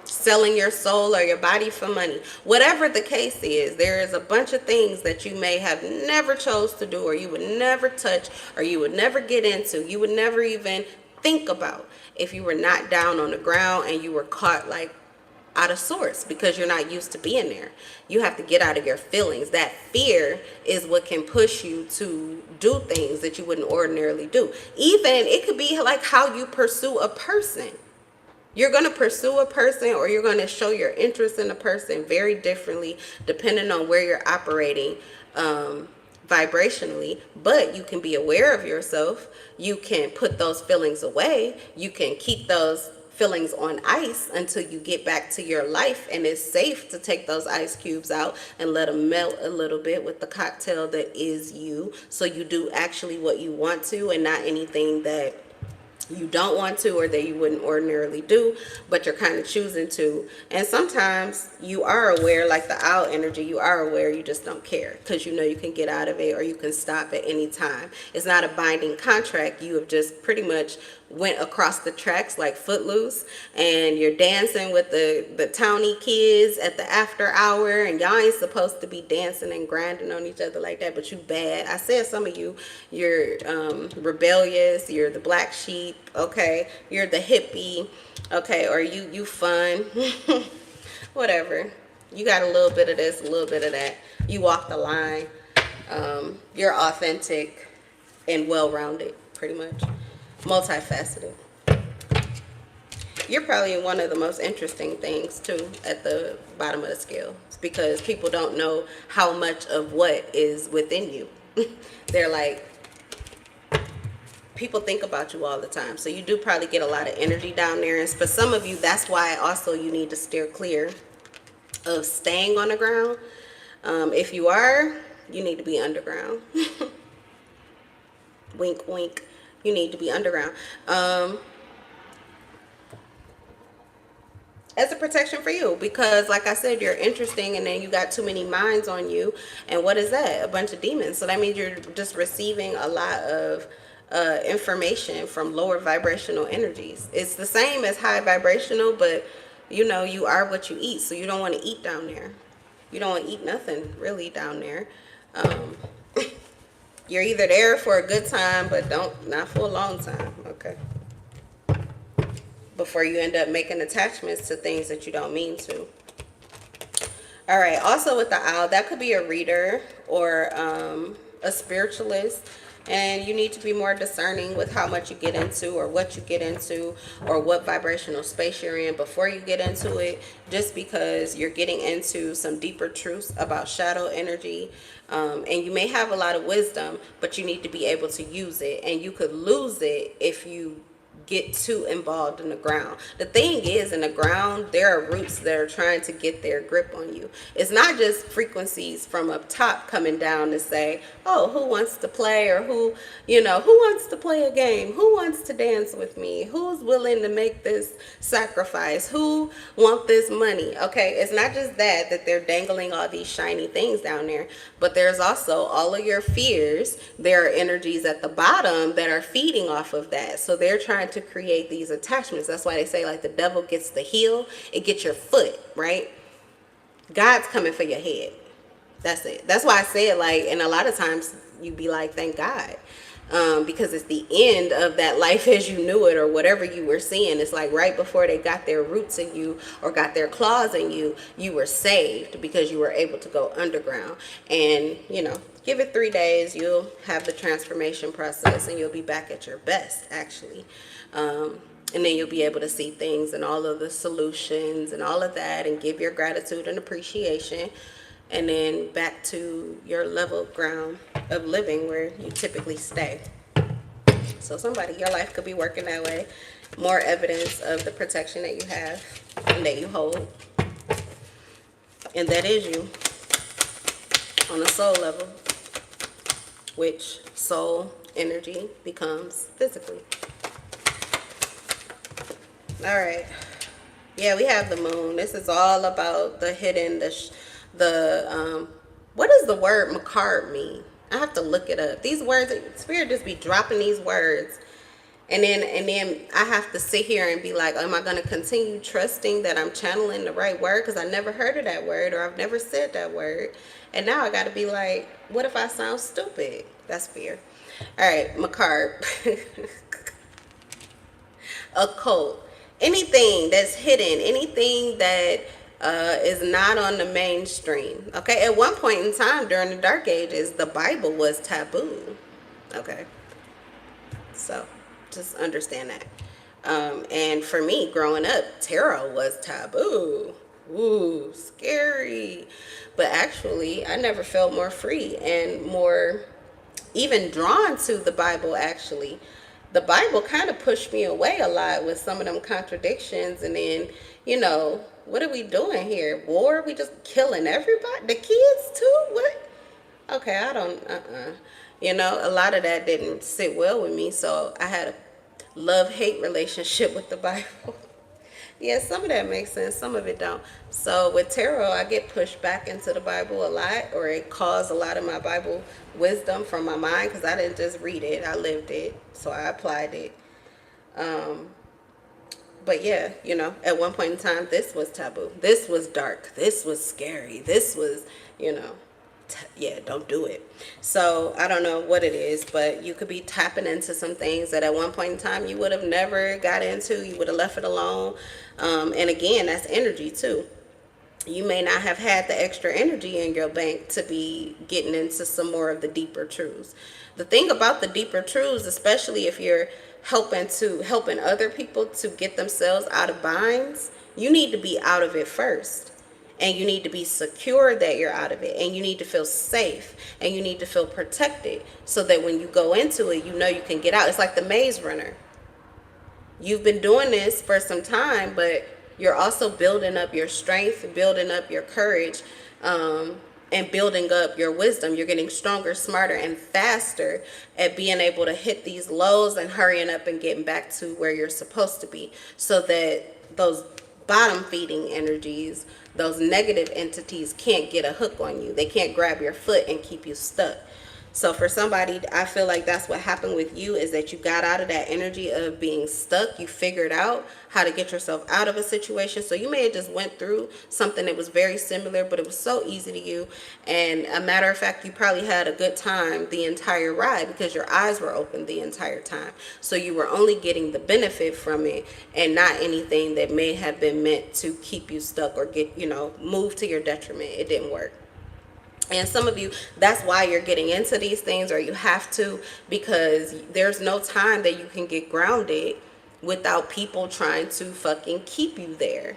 selling your soul or your body for money. Whatever the case is, there is a bunch of things that you may have never chose to do, or you would never touch, or you would never get into, you would never even think about if you were not down on the ground and you were caught like out of sorts because you're not used to being there. You have to get out of your feelings. That fear is what can push you to do things that you wouldn't ordinarily do. Even it could be like how you pursue a person. You're going to pursue a person, or you're going to show your interest in a person very differently depending on where you're operating vibrationally. But you can be aware of yourself. You can put those feelings away. You can keep those feelings on ice until you get back to your life, and it's safe to take those ice cubes out and let them melt a little bit with the cocktail that is you, so you do actually what you want to and not anything that you don't want to or that you wouldn't ordinarily do, but you're kind of choosing to. And sometimes you are aware, like the owl energy, you are aware, you just don't care because you know you can get out of it or you can stop at any time. It's not a binding contract. You have just pretty much went across the tracks like Footloose, and you're dancing with the townie kids at the after hour, and y'all ain't supposed to be dancing and grinding on each other like that, but you bad. I said some of you, you're rebellious, you're the black sheep, okay, you're the hippie, okay, or you fun, whatever. You got a little bit of this, a little bit of that. You walk the line. You're authentic and well-rounded, pretty much. Multifaceted. You're probably one of the most interesting things too at the bottom of the scale. It's because people don't know how much of what is within you. They're like, people think about you all the time, so you do probably get a lot of energy down there. And for some of you, that's why also you need to steer clear of staying on the ground. If you are, you need to be underground. Wink wink. You need to be underground. as a protection for you, because like I said, you're interesting, and then you got too many minds on you, and what is that? A bunch of demons. So that means you're just receiving a lot of information from lower vibrational energies. It's the same as high vibrational, but you know, you are what you eat, so you don't want to eat down there. You don't want to eat nothing really down there. um, you're either there for a good time, but not for a long time, okay? Before you end up making attachments to things that you don't mean to. All right, also with the owl, that could be a reader or a spiritualist, and you need to be more discerning with how much you get into, or what you get into, or what vibrational space you're in before you get into it, just because you're getting into some deeper truths about shadow energy. And you may have a lot of wisdom, but you need to be able to use it, and you could lose it if you get too involved in the ground. The thing is, in the ground, there are roots that are trying to get their grip on you. It's not just frequencies from up top coming down to say, oh, who wants to play, or who wants to play a game, who wants to dance with me, who's willing to make this sacrifice, who want this money. Okay, it's not just that they're dangling all these shiny things down there, but there's also all of your fears. There are energies at the bottom that are feeding off of that, so they're trying to create these attachments. That's why they say, like, the devil gets the heel, it gets your foot, right? God's coming for your head. That's it. That's why I said, like, and a lot of times you be like, thank God, because it's the end of that life as you knew it, or whatever you were seeing. It's like right before they got their roots in you or got their claws in you, you were saved because you were able to go underground. And give it 3 days, you'll have the transformation process, and you'll be back at your best, actually. And then you'll be able to see things and all of the solutions and all of that, and give your gratitude and appreciation, and then back to your level ground of living where you typically stay. So somebody, your life could be working that way. More evidence of the protection that you have and that you hold. And that is you on a soul level, which soul energy becomes physically. All right. Yeah, we have the moon. This is all about the hidden, what does the word macabre mean? I have to look it up. These words, Spirit just be dropping these words. And then I have to sit here and be like, am I going to continue trusting that I'm channeling the right word? Because I never heard of that word, or I've never said that word. And now I got to be like, what if I sound stupid? That's fear. All right, macabre. Occult. Anything that's hidden, anything that is not on the mainstream. Okay, at one point in time during the Dark Ages, the Bible was taboo. Okay, so just understand that. And for me, growing up, tarot was taboo. Ooh, scary. But actually, I never felt more free and more even drawn to the Bible, actually. The Bible kind of pushed me away a lot with some of them contradictions. And then, what are we doing here? War? We just killing everybody? The kids too? What? Okay, I don't, a lot of that didn't sit well with me. So I had a love-hate relationship with the Bible. Yeah, some of that makes sense. Some of it don't. So with tarot, I get pushed back into the Bible a lot, or it caused a lot of my Bible wisdom from my mind, because I didn't just read it. I lived it. So I applied it. But yeah, at one point in time, this was taboo. This was dark. This was scary. This was, yeah, don't do it. So I don't know what it is, but you could be tapping into some things that at one point in time you would have never got into. You would have left it alone. And again, that's energy too. You may not have had the extra energy in your bank to be getting into some more of the deeper truths. The thing about the deeper truths, especially if you're helping other people to get themselves out of binds, you need to be out of it first. And you need to be secure that you're out of it. And you need to feel safe. And you need to feel protected. So that when you go into it, you can get out. It's like the maze runner. You've been doing this for some time, but you're also building up your strength, building up your courage, and building up your wisdom. You're getting stronger, smarter, and faster at being able to hit these lows and hurrying up and getting back to where you're supposed to be. So that those bottom feeding energies, those negative entities can't get a hook on you. They can't grab your foot and keep you stuck. So for somebody, I feel like that's what happened with you, is that you got out of that energy of being stuck. You figured out how to get yourself out of a situation. So you may have just went through something that was very similar, but it was so easy to you. And a matter of fact, you probably had a good time the entire ride because your eyes were open the entire time. So you were only getting the benefit from it and not anything that may have been meant to keep you stuck or get, move to your detriment. It didn't work. And some of you, that's why you're getting into these things, or you have to, because there's no time that you can get grounded without people trying to fucking keep you there.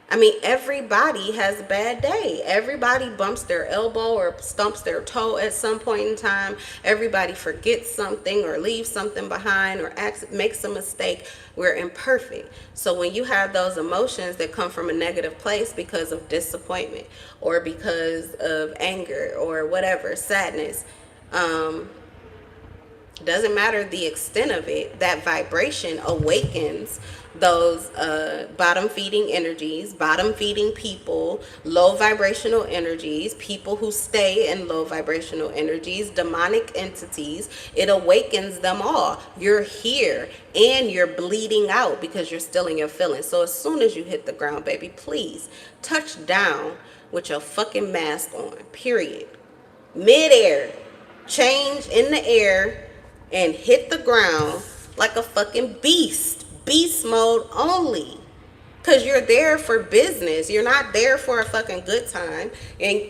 I mean, everybody has a bad day. Everybody bumps their elbow or stumps their toe at some point in time. Everybody forgets something or leaves something behind or makes a mistake. We're imperfect. So when you have those emotions that come from a negative place because of disappointment or because of anger or whatever, sadness, doesn't matter the extent of it, that vibration awakens those bottom feeding energies, bottom feeding people, low vibrational energies, people who stay in low vibrational energies, demonic entities. It awakens them all. You're here and you're bleeding out because you're still in your feelings. So as soon as you hit the ground, baby, please touch down with your fucking mask on, period. Mid-air, change in the air, and hit the ground like a fucking beast. Beast mode only. Because you're there for business. You're not there for a fucking good time. And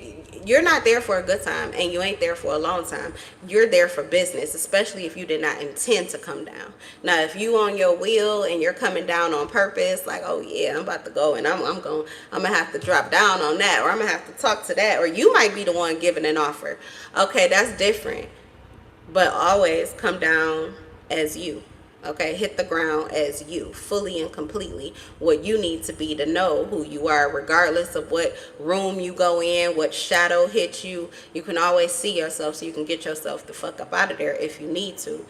you're not there for a good time. And you ain't there for a long time. You're there for business. Especially if you did not intend to come down. Now, if you on your wheel and you're coming down on purpose, like, oh yeah, I'm about to go and I'm going to have to drop down on that. Or I'm going to have to talk to that. Or you might be the one giving an offer. Okay, that's different. But always come down as you. Okay, hit the ground as you, fully and completely what you need to be to know who you are, regardless of what room you go in, what shadow hits you. You can always see yourself, so you can get yourself the fuck up out of there if you need to.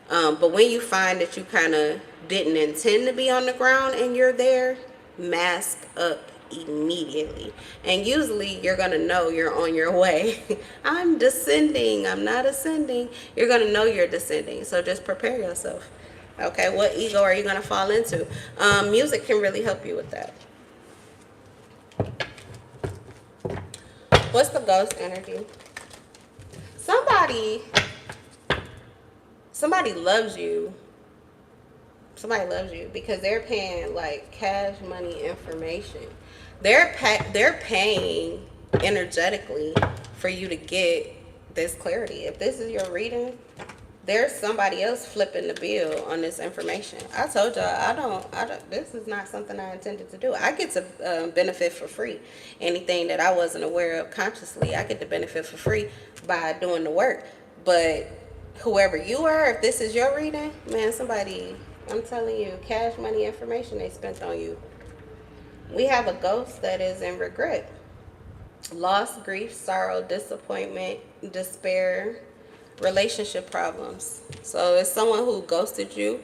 But when you find that you kind of didn't intend to be on the ground and you're there, mask up immediately. And usually you're going to know you're on your way. I'm descending. I'm not ascending. You're going to know you're descending. So just prepare yourself. Okay, what ego are you going to fall into? Music can really help you with that. What's the ghost energy? Somebody loves you. Somebody loves you because they're paying like cash money information. They're paying energetically for you to get this clarity. If this is your reading, there's somebody else flipping the bill on this information. I told y'all, I don't, this is not something I intended to do. I get to benefit for free. Anything that I wasn't aware of consciously, I get to benefit for free by doing the work. But whoever you are, if this is your reading, man, somebody, I'm telling you, cash money information they spent on you. We have a ghost that is in regret. Loss, grief, sorrow, disappointment, despair, relationship problems. So it's someone who ghosted you,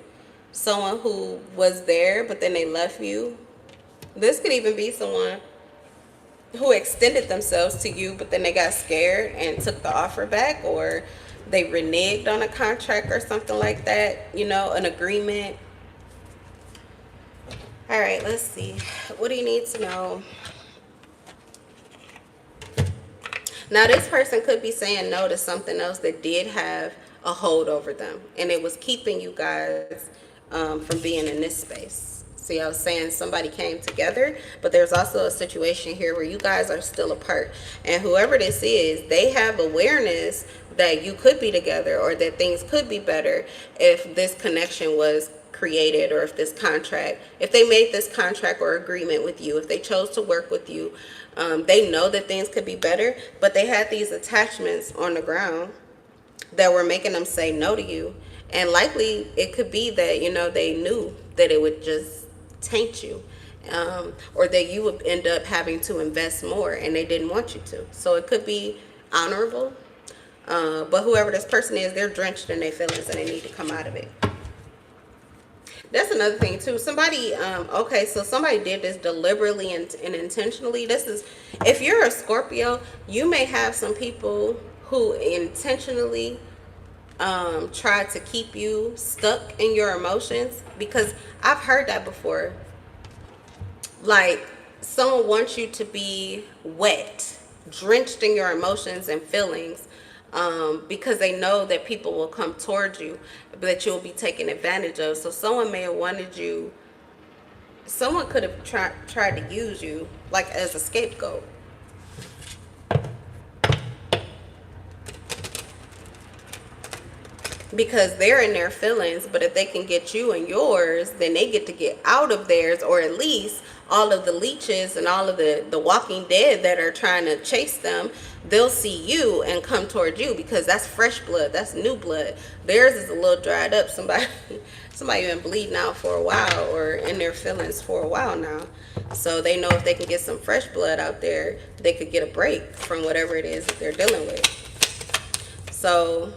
someone who was there but then they left you. This could even be someone who extended themselves to you but then they got scared and took the offer back, or they reneged on a contract or something like that, an agreement. All right, let's see. What do you need to know? Now, this person could be saying no to something else that did have a hold over them, and it was keeping you guys from being in this space. See, I was saying somebody came together, but there's also a situation here where you guys are still apart. And whoever this is, they have awareness that you could be together or that things could be better if this connection was created, or if this contract, if they made this contract or agreement with you, if they chose to work with you, they know that things could be better, but they had these attachments on the ground that were making them say no to you. And likely it could be that, they knew that it would just taint you, or that you would end up having to invest more and they didn't want you to. So it could be honorable, but whoever this person is, they're drenched in their feelings and they need to come out of it. That's another thing too. Somebody, okay, so somebody did this deliberately and intentionally. This is, if you're a Scorpio, you may have some people who intentionally try to keep you stuck in your emotions, because I've heard that before. Like, someone wants you to be wet, drenched in your emotions and feelings, because they know that people will come towards you, that you'll be taken advantage of. So someone may have wanted you, someone could have tried to use you like as a scapegoat. Because they're in their feelings, but if they can get you in yours, then they get to get out of theirs, or at least all of the leeches and all of the walking dead that are trying to chase them, they'll see you and come toward you, because that's fresh blood, that's new blood. Theirs is a little dried up. Somebody been bleeding out for a while, or in their feelings for a while now. So they know if they can get some fresh blood out there, they could get a break from whatever it is that they're dealing with. So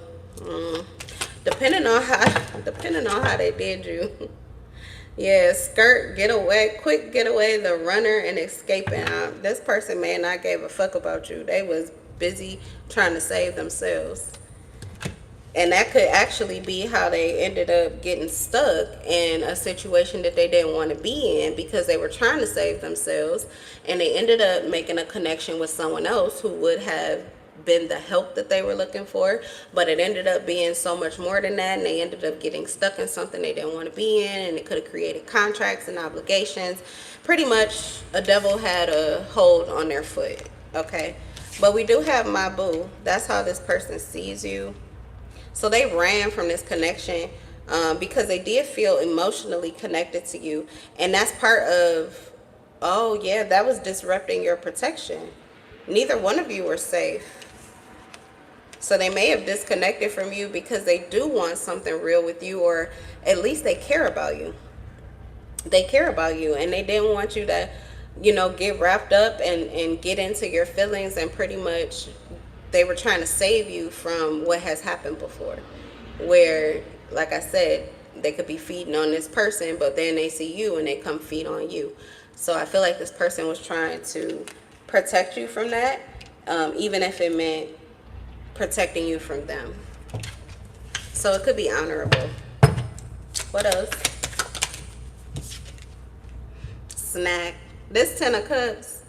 depending on how they did you. Yeah, skirt, get away, quick getaway, the runner, and escaping. This person may not gave a fuck about you. They was busy trying to save themselves. And that could actually be how they ended up getting stuck in a situation that they didn't want to be in, because they were trying to save themselves, and they ended up making a connection with someone else who would have been the help that they were looking for, but it ended up being so much more than that, and they ended up getting stuck in something they didn't want to be in, and it could have created contracts and obligations. Pretty much a devil had a hold on their foot. Okay, but we do have my boo. That's how this person sees you. So they ran from this connection because they did feel emotionally connected to you, and that's part of, oh yeah, that was disrupting your protection. Neither one of you were safe. So they may have disconnected from you because they do want something real with you, or at least they care about you. They care about you, and they didn't want you to, get wrapped up and get into your feelings, and pretty much they were trying to save you from what has happened before, where, like I said, they could be feeding on this person, but then they see you and they come feed on you. So I feel like this person was trying to protect you from that, even if it meant protecting you from them. So it could be honorable. What else? Snack. This 10 of Cups.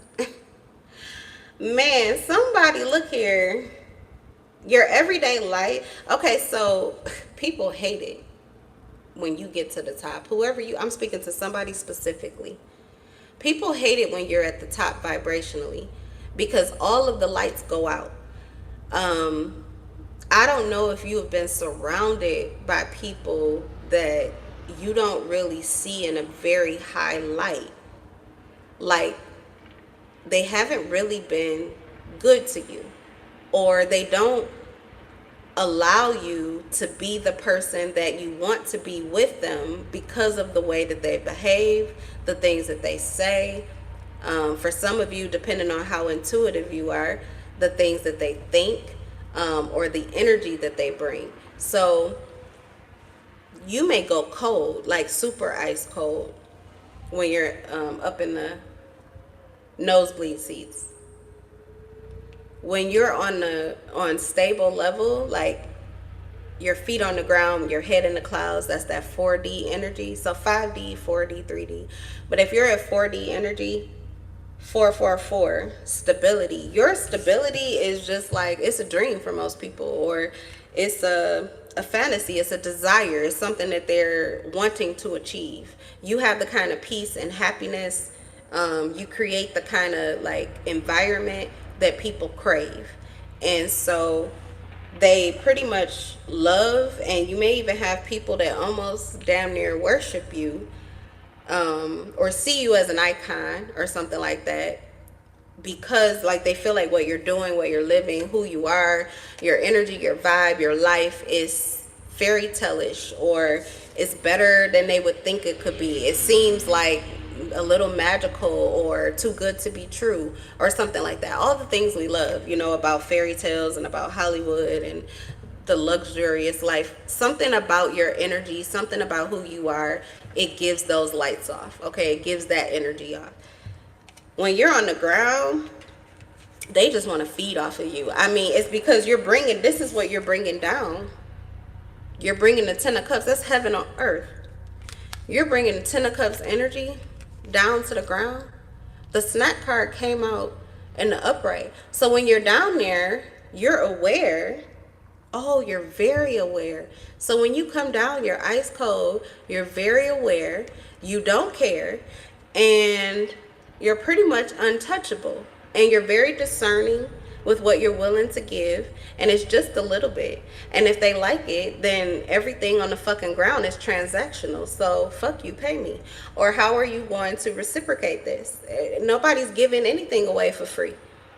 Man, somebody, look here. Your everyday life. Okay, so people hate it when you get to the top. I'm speaking to somebody specifically. People hate it when you're at the top vibrationally, because all of the lights go out. I don't know if you have been surrounded by people that you don't really see in a very high light. Like, they haven't really been good to you, or they don't allow you to be the person that you want to be with them because of the way that they behave, the things that they say. For some of you, depending on how intuitive you are, the things that they think, or the energy that they bring. So you may go cold, like super ice cold, when you're up in the nosebleed seats. When you're on stable level, like your feet on the ground, your head in the clouds, that's that 4D energy. So 5D, 4D, 3D. But if you're at 4D energy, 444, stability. Your stability is just like, it's a dream for most people, or it's a fantasy, it's a desire, it's something that they're wanting to achieve. You have the kind of peace and happiness, you create the kind of like environment that people crave. And so they pretty much love, and you may even have people that almost damn near worship you, or see you as an icon or something like that, because like they feel like what you're doing, what you're living, who you are, your energy, your vibe, your life is fairy tale-ish, or it's better than they would think it could be. It seems like a little magical, or too good to be true, or something like that. All the things we love, about fairy tales and about Hollywood and the luxurious life. Something about your energy, something about who you are, it gives those lights off. Okay, it gives that energy off. When you're on the ground, they just want to feed off of you. I mean, it's because you're bringing, this is what you're bringing down. You're bringing the 10 of cups. That's heaven on earth. You're bringing the 10 of cups energy down to the ground. The snack card came out in the upright. So when you're down there, you're aware. Oh, you're very aware. So when you come down, you're ice cold. You're very aware. You don't care. And you're pretty much untouchable. And you're very discerning with what you're willing to give. And it's just a little bit. And if they like it, then everything on the fucking ground is transactional. So fuck you, pay me. Or how are you going to reciprocate this? Nobody's giving anything away for free.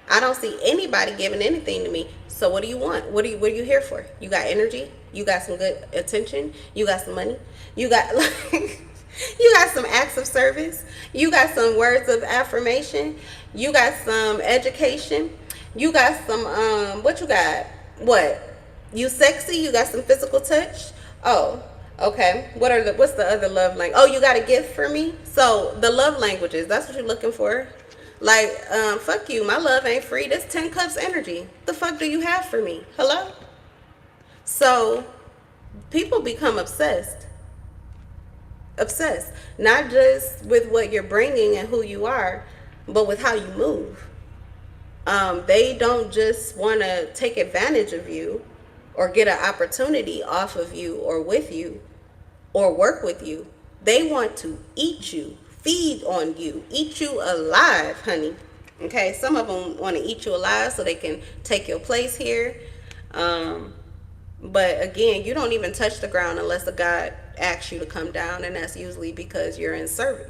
I don't see anybody giving anything to me. So what do you want? What are you here for? You got energy? You got some good attention? You got some money? You got like you got some acts of service? You got some words of affirmation? You got some education? You got some what you got? What? You sexy? You got some physical touch? Oh, okay. What's the other love language? Oh, you got a gift for me? So the love languages, that's what you're looking for. Like, fuck you, my love ain't free. This 10 cups energy. The fuck do you have for me? Hello? So people become obsessed. Obsessed. Not just with what you're bringing and who you are, but with how you move. They don't just want to take advantage of you or get an opportunity off of you or with you or work with you. They want to eat you. Feed on you, eat you alive, honey. Okay, some of them want to eat you alive so they can take your place here. But again, you don't even touch the ground unless a God asks you to come down, and that's usually because you're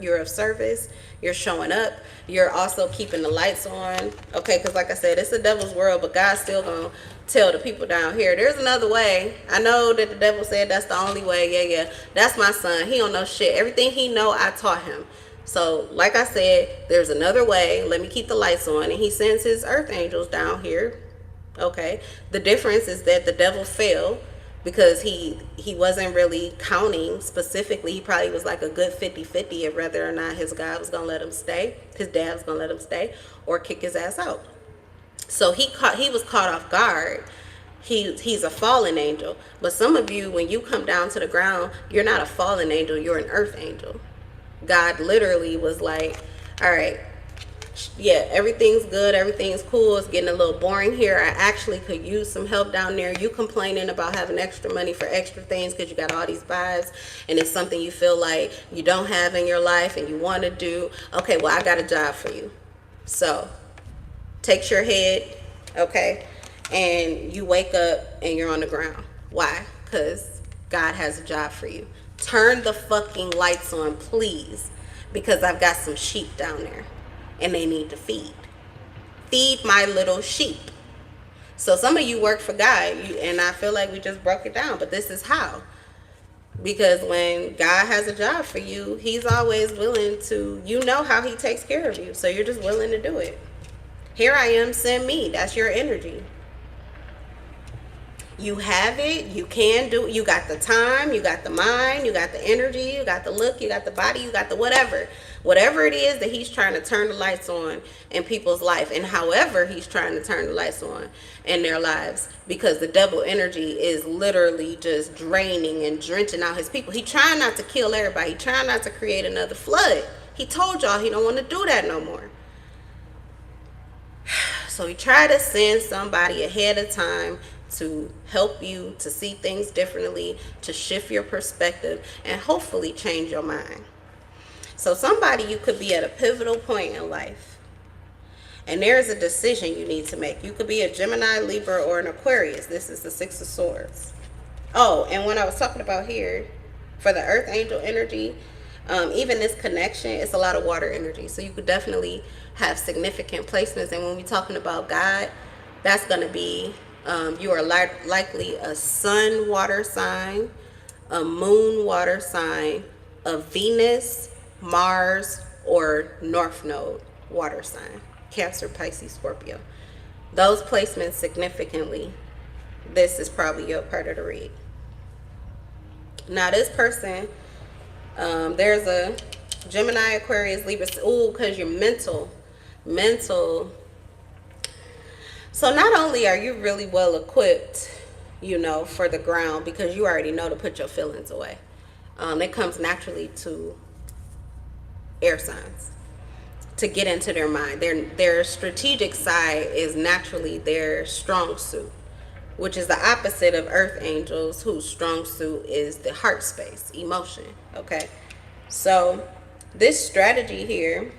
you're of service, you're showing up, you're also keeping the lights on. Okay, because like I said, it's a devil's world, but God's still gonna tell the people down here there's another way. I know that the devil said that's the only way. Yeah, that's my son. He don't know shit. Everything he know, I taught him. So, like I said, there's another way. Let me keep the lights on. And he sends his earth angels down here. Okay. The difference is that the devil fell because he wasn't really counting specifically. He probably was like a good 50-50 of whether or not his God was going to let him stay. His dad was going to let him stay or kick his ass out. So he was caught off guard. He's a fallen angel. But some of you, when you come down to the ground, you're not a fallen angel. You're an earth angel. God literally was like, all right, yeah, everything's good, everything's cool, it's getting a little boring here. I actually could use some help down there. You complaining about having extra money for extra things because you got all these vibes and it's something you feel like you don't have in your life and you want to do. Okay, well, I got a job for you. So takes your head, okay, and you wake up and you're on the ground. Why? Because God has a job for you. Turn the fucking lights on, please, because I've got some sheep down there and they need to feed. Feed my little sheep. So some of you work for God, and I feel like we just broke it down, but this is how. Because when God has a job for you, he's always willing to, you know how he takes care of you. So you're just willing to do it. Here I am, send me. That's your energy. You have it, you can do it, you got the time, you got the mind, you got the energy, you got the look, you got the body, you got the whatever. Whatever it is that he's trying to turn the lights on in people's life, and however he's trying to turn the lights on in their lives, because the devil energy is literally just draining and drenching out his people. He trying not to kill everybody. He trying not to create another flood. He told y'all he don't want to do that no more. So he tried to send somebody ahead of time to help you to see things differently, to shift your perspective, and hopefully change your mind. So somebody, you could be at a pivotal point in life, and there's a decision you need to make. You could be a Gemini, Libra, or an Aquarius. This is the Six of Swords. Oh, and when I was talking about here, for the Earth Angel energy, even this connection, it's a lot of water energy. So you could definitely have significant placements. And when we're talking about God, that's going to be you are likely a sun water sign, a moon water sign, a Venus, Mars, or North Node water sign. Cancer, Pisces, Scorpio. Those placements significantly this is probably your part of the read. Now this person, there's a Gemini, Aquarius, Libra. Ooh, because you're mental. So not only are you really well equipped, you know, for the ground, because you already know to put your feelings away. It comes naturally to air signs to get into their mind. Their strategic side is naturally their strong suit, which is the opposite of earth angels, whose strong suit is the heart space, emotion. Okay, so this strategy here,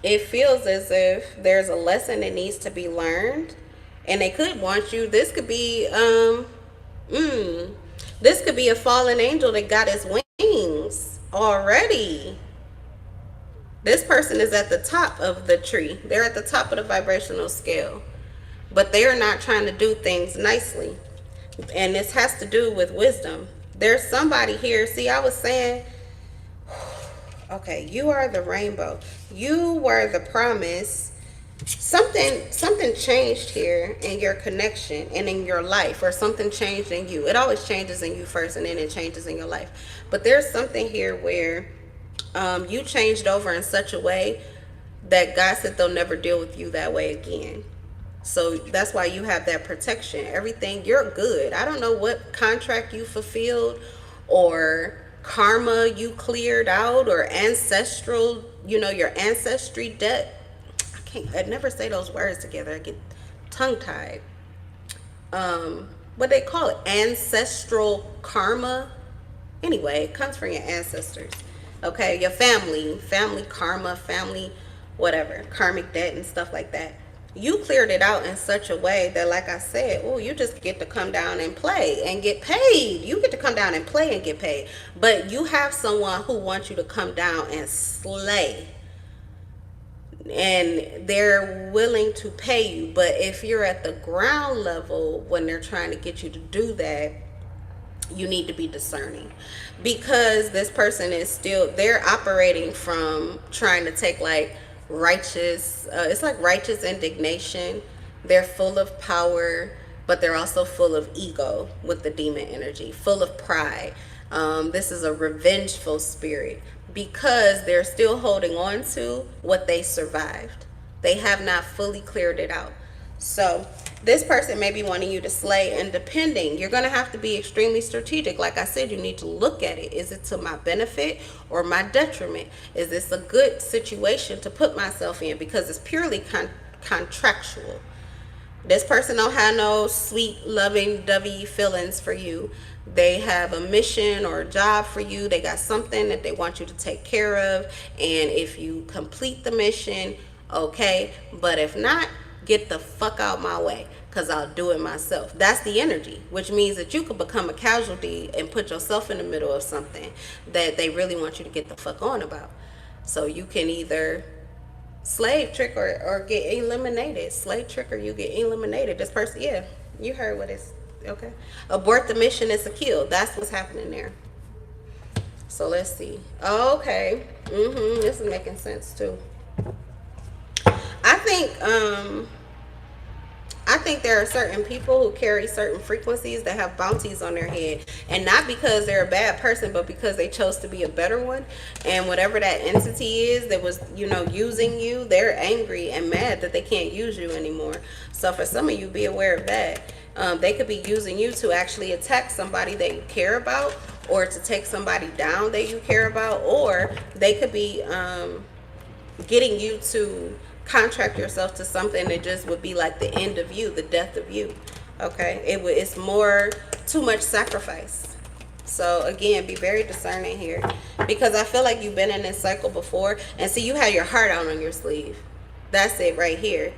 it feels as if there's a lesson that needs to be learned, and they could want you. This could be this could be a fallen angel that got his wings already. This person is at the top of the tree. They're at the top of the vibrational scale, but they are not trying to do things nicely. And this has to do with wisdom. There's somebody here. See, I was saying, okay, you are the rainbow. You were the promise. Something changed here in your connection and in your life, or something changed in you. It always changes in you first, and then it changes in your life. But there's something here where you changed over in such a way that God said they'll never deal with you that way again. So that's why you have that protection. Everything, you're good. I don't know what contract you fulfilled, or karma you cleared out, or ancestral, you know, your ancestry debt. I'd never say those words together. I get tongue tied. What they call it, ancestral karma. Anyway, it comes from your ancestors. Okay, your family karma, family whatever, karmic debt and stuff like that. You cleared it out in such a way that, like I said, oh, you just get to come down and play and get paid. You get to come down and play and get paid. But you have someone who wants you to come down and slay, and they're willing to pay you. But if you're at the ground level when they're trying to get you to do that, you need to be discerning, because this person is still, they're operating from trying to take like righteous, it's like righteous indignation. They're full of power, but they're also full of ego with the demon energy, full of pride. This is a revengeful spirit, because they're still holding on to what they survived. They have not fully cleared it out. So this person may be wanting you to slay, and depending, you're going to have to be extremely strategic. Like I said, you need to look at it. Is it to my benefit or my detriment? Is this a good situation to put myself in? Because it's purely contractual. This person don't have no sweet, loving, dovey feelings for you. They have a mission or a job for you. They got something that they want you to take care of. And if you complete the mission, okay. But if not, get the fuck out my way, because I'll do it myself. That's the energy, which means that you could become a casualty and put yourself in the middle of something that they really want you to get the fuck on about. So you can either slave trick or get eliminated. Slave trick or you get eliminated. This person, yeah, you heard what it's, okay. Abort the mission, it's a kill. That's what's happening there. So let's see. Okay. This is making sense too. I think there are certain people who carry certain frequencies that have bounties on their head, and not because they're a bad person, but because they chose to be a better one. And whatever that entity is that was, you know, using you, they're angry and mad that they can't use you anymore. So for some of you, be aware of that. They could be using you to actually attack somebody that you care about, or to take somebody down that you care about, or they could be getting you to contract yourself to something that just would be like the end of you, the death of you. Okay, it's more, too much sacrifice. So again, be very discerning here, because I feel like you've been in this cycle before, and see, you had your heart out on your sleeve. That's it right here.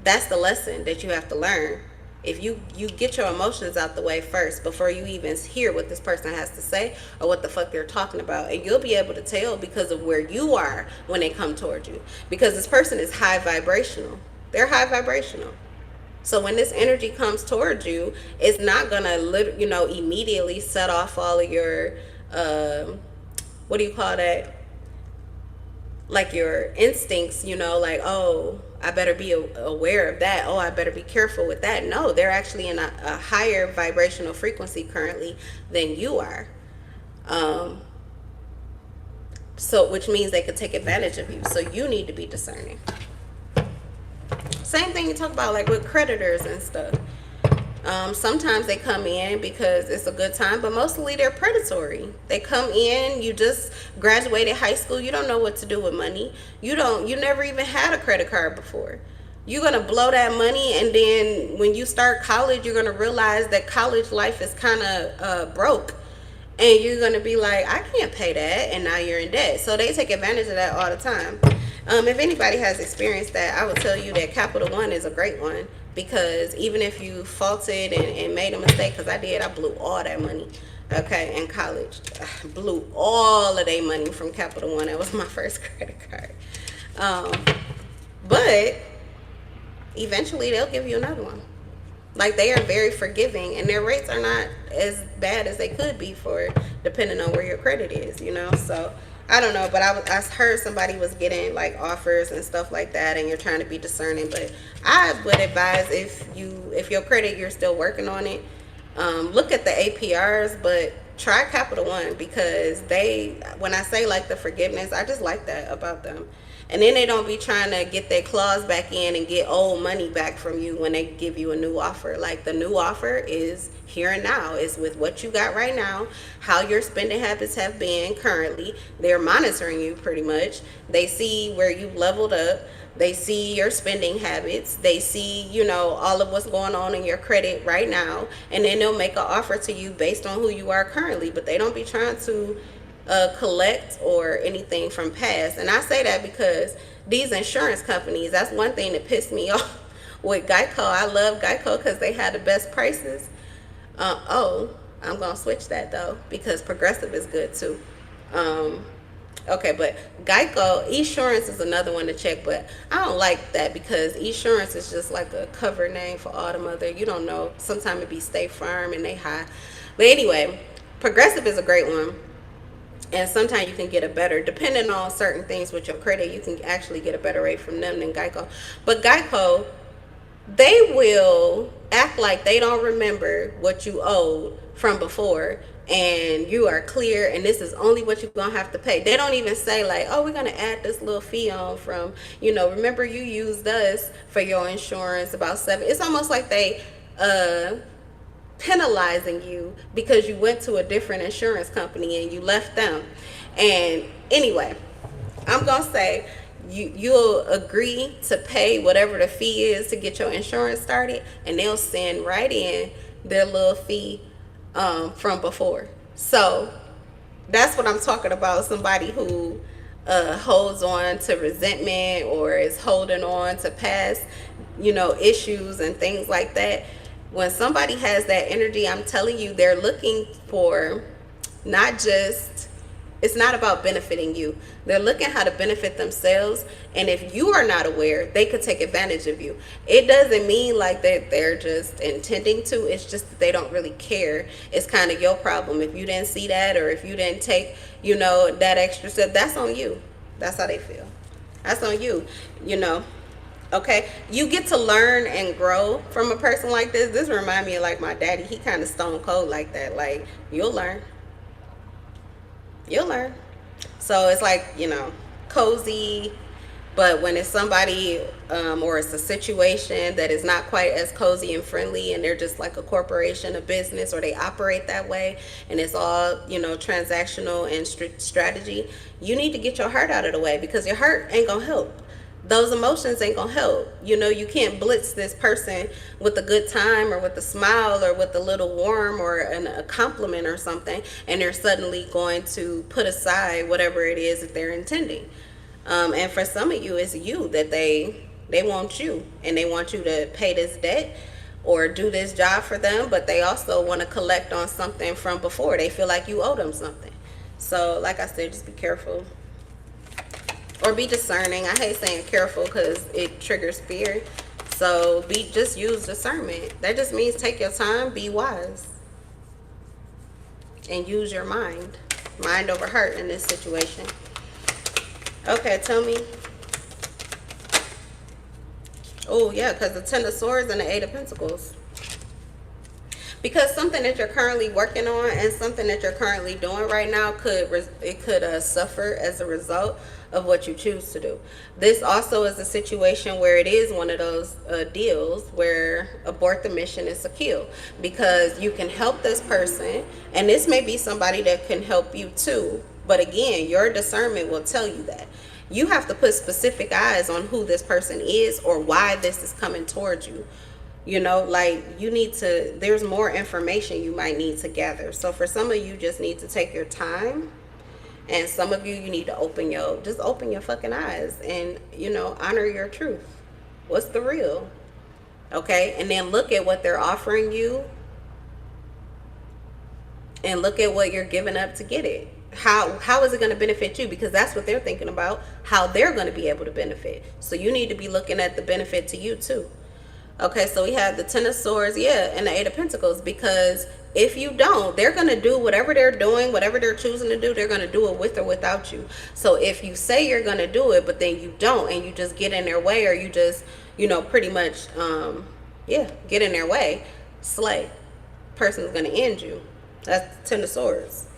That's the lesson that you have to learn. If you get your emotions out the way first before you even hear what this person has to say or what the fuck they're talking about, and you'll be able to tell because of where you are when they come toward you, because this person is high vibrational. They're high vibrational. So when this energy comes towards you, it's not gonna, immediately set off all of your what do you call that, like your instincts, like, oh, I better be aware of that. Oh, I better be careful with that. No, they're actually in a higher vibrational frequency currently than you are. So, which means they could take advantage of you. So you need to be discerning. Same thing you talk about like with creditors and stuff. Sometimes they come in because it's a good time, but mostly they're predatory. They come in, you just graduated high school, you don't know what to do with money. You never even had a credit card before. You're going to blow that money, and then when you start college, you're going to realize that college life is kind of broke. And you're going to be like, I can't pay that, and now you're in debt. So they take advantage of that all the time. If anybody has experienced that, I would tell you that Capital One is a great one. Because even if you faulted and made a mistake, because I did, I blew all that money, okay, in college. I blew all of their money from Capital One. That was my first credit card. But eventually they'll give you another one. Like, they are very forgiving, and their rates are not as bad as they could be for depending on where your credit is, you know. So I don't know, but I heard somebody was getting like offers and stuff like that, and you're trying to be discerning. But I would advise, if your credit, you're still working on it, look at the APRs, but try Capital One, because when I say like the forgiveness, I just like that about them. And then they don't be trying to get their claws back in and get old money back from you when they give you a new offer. Like, the new offer is here and now. It's with what you got right now, how your spending habits have been currently. They're monitoring you pretty much. They see where you've leveled up. They see your spending habits. They see, you know, all of what's going on in your credit right now. And then they'll make an offer to you based on who you are currently. But they don't be trying to collect or anything from past. And I say that because these insurance companies, that's one thing that pissed me off with Geico. I love Geico because they had the best prices. I'm gonna switch that though, because Progressive is good too. Okay, but Geico, Esurance is another one to check, but I don't like that, because Esurance is just like a cover name for all them other, you don't know, sometimes it be State Farm and they high. But anyway, Progressive is a great one. And sometimes you can get a better, depending on certain things with your credit, you can actually get a better rate from them than Geico. But Geico, they will act like they don't remember what you owed from before, and you are clear, and this is only what you're going to have to pay. They don't even say like, oh, we're going to add this little fee on from, you know, remember you used us for your insurance about $7. It's almost like they penalizing you because you went to a different insurance company and you left them. And anyway, I'm gonna say you'll agree to pay whatever the fee is to get your insurance started, and they'll send right in their little fee from before. So that's what I'm talking about. Somebody who holds on to resentment or is holding on to past, you know, issues and things like that. When somebody has that energy, I'm telling you, they're looking for not just, it's not about benefiting you. They're looking how to benefit themselves. And if you are not aware, they could take advantage of you. It doesn't mean like that they're just intending to. It's just that they don't really care. It's kind of your problem. If you didn't see that, or if you didn't take, you know, that extra step, that's on you. That's how they feel. That's on you, you know. Okay, you get to learn and grow from a person like this. This reminds me of like my daddy. He kind of stone cold like that. Like, you'll learn. So it's like, you know, cozy. But when it's somebody or it's a situation that is not quite as cozy and friendly, and they're just like a corporation, a business, or they operate that way, and it's all, you know, transactional and strategy, you need to get your heart out of the way, because your heart ain't gonna help. Those emotions ain't gonna help. You know, you can't blitz this person with a good time or with a smile or with a little warm or a compliment or something, and they're suddenly going to put aside whatever it is that they're intending. And for some of you, it's you that they want you, and they want you to pay this debt or do this job for them, but they also want to collect on something from before. They feel like you owe them something. So like I said, just be careful. Or be discerning. I hate saying careful because it triggers fear. So just use discernment. That just means take your time, be wise, and use your mind. Mind over heart in this situation. Okay, tell me. Oh, yeah, because the Ten of Swords and the Eight of Pentacles. Because something that you're currently working on and something that you're currently doing right now could suffer as a result of what you choose to do. This also is a situation where it is one of those deals where abort the mission is a kill, because you can help this person, and this may be somebody that can help you too, but again, your discernment will tell you that. You have to put specific eyes on who this person is or why this is coming towards you. You know, like, you need to, there's more information you might need to gather. So for some of you, just need to take your time. And some of you need to just open your fucking eyes and, you know, honor your truth. What's the real? Okay. And then look at what they're offering you. And look at what you're giving up to get it. How is it going to benefit you? Because that's what they're thinking about, how they're going to be able to benefit. So you need to be looking at the benefit to you too. Okay, so we have the Ten of Swords, yeah, and the Eight of Pentacles, because if you don't, they're going to do whatever they're doing, whatever they're choosing to do, they're going to do it with or without you. So if you say you're going to do it, but then you don't, and you just get in their way, or you just, you know, pretty much, get in their way, slay. Person's going to end you. That's Ten of Swords.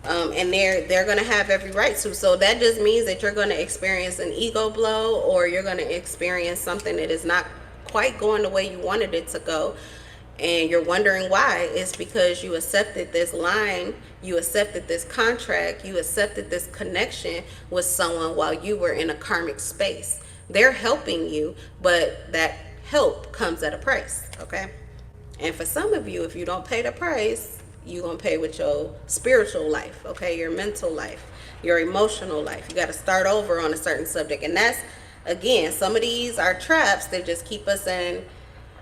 And they're going to have every right to. So that just means that you're going to experience an ego blow, or you're going to experience something that is not quite going the way you wanted it to go, and you're wondering why. It's because you accepted this line, you accepted this contract, you accepted this connection with someone while you were in a karmic space. They're helping you, but that help comes at a price. Okay, and for some of you, if you don't pay the price, you're gonna pay with your spiritual life. Okay, your mental life, your emotional life. You got to start over on a certain subject. And that's, again, some of these are traps that just keep us in,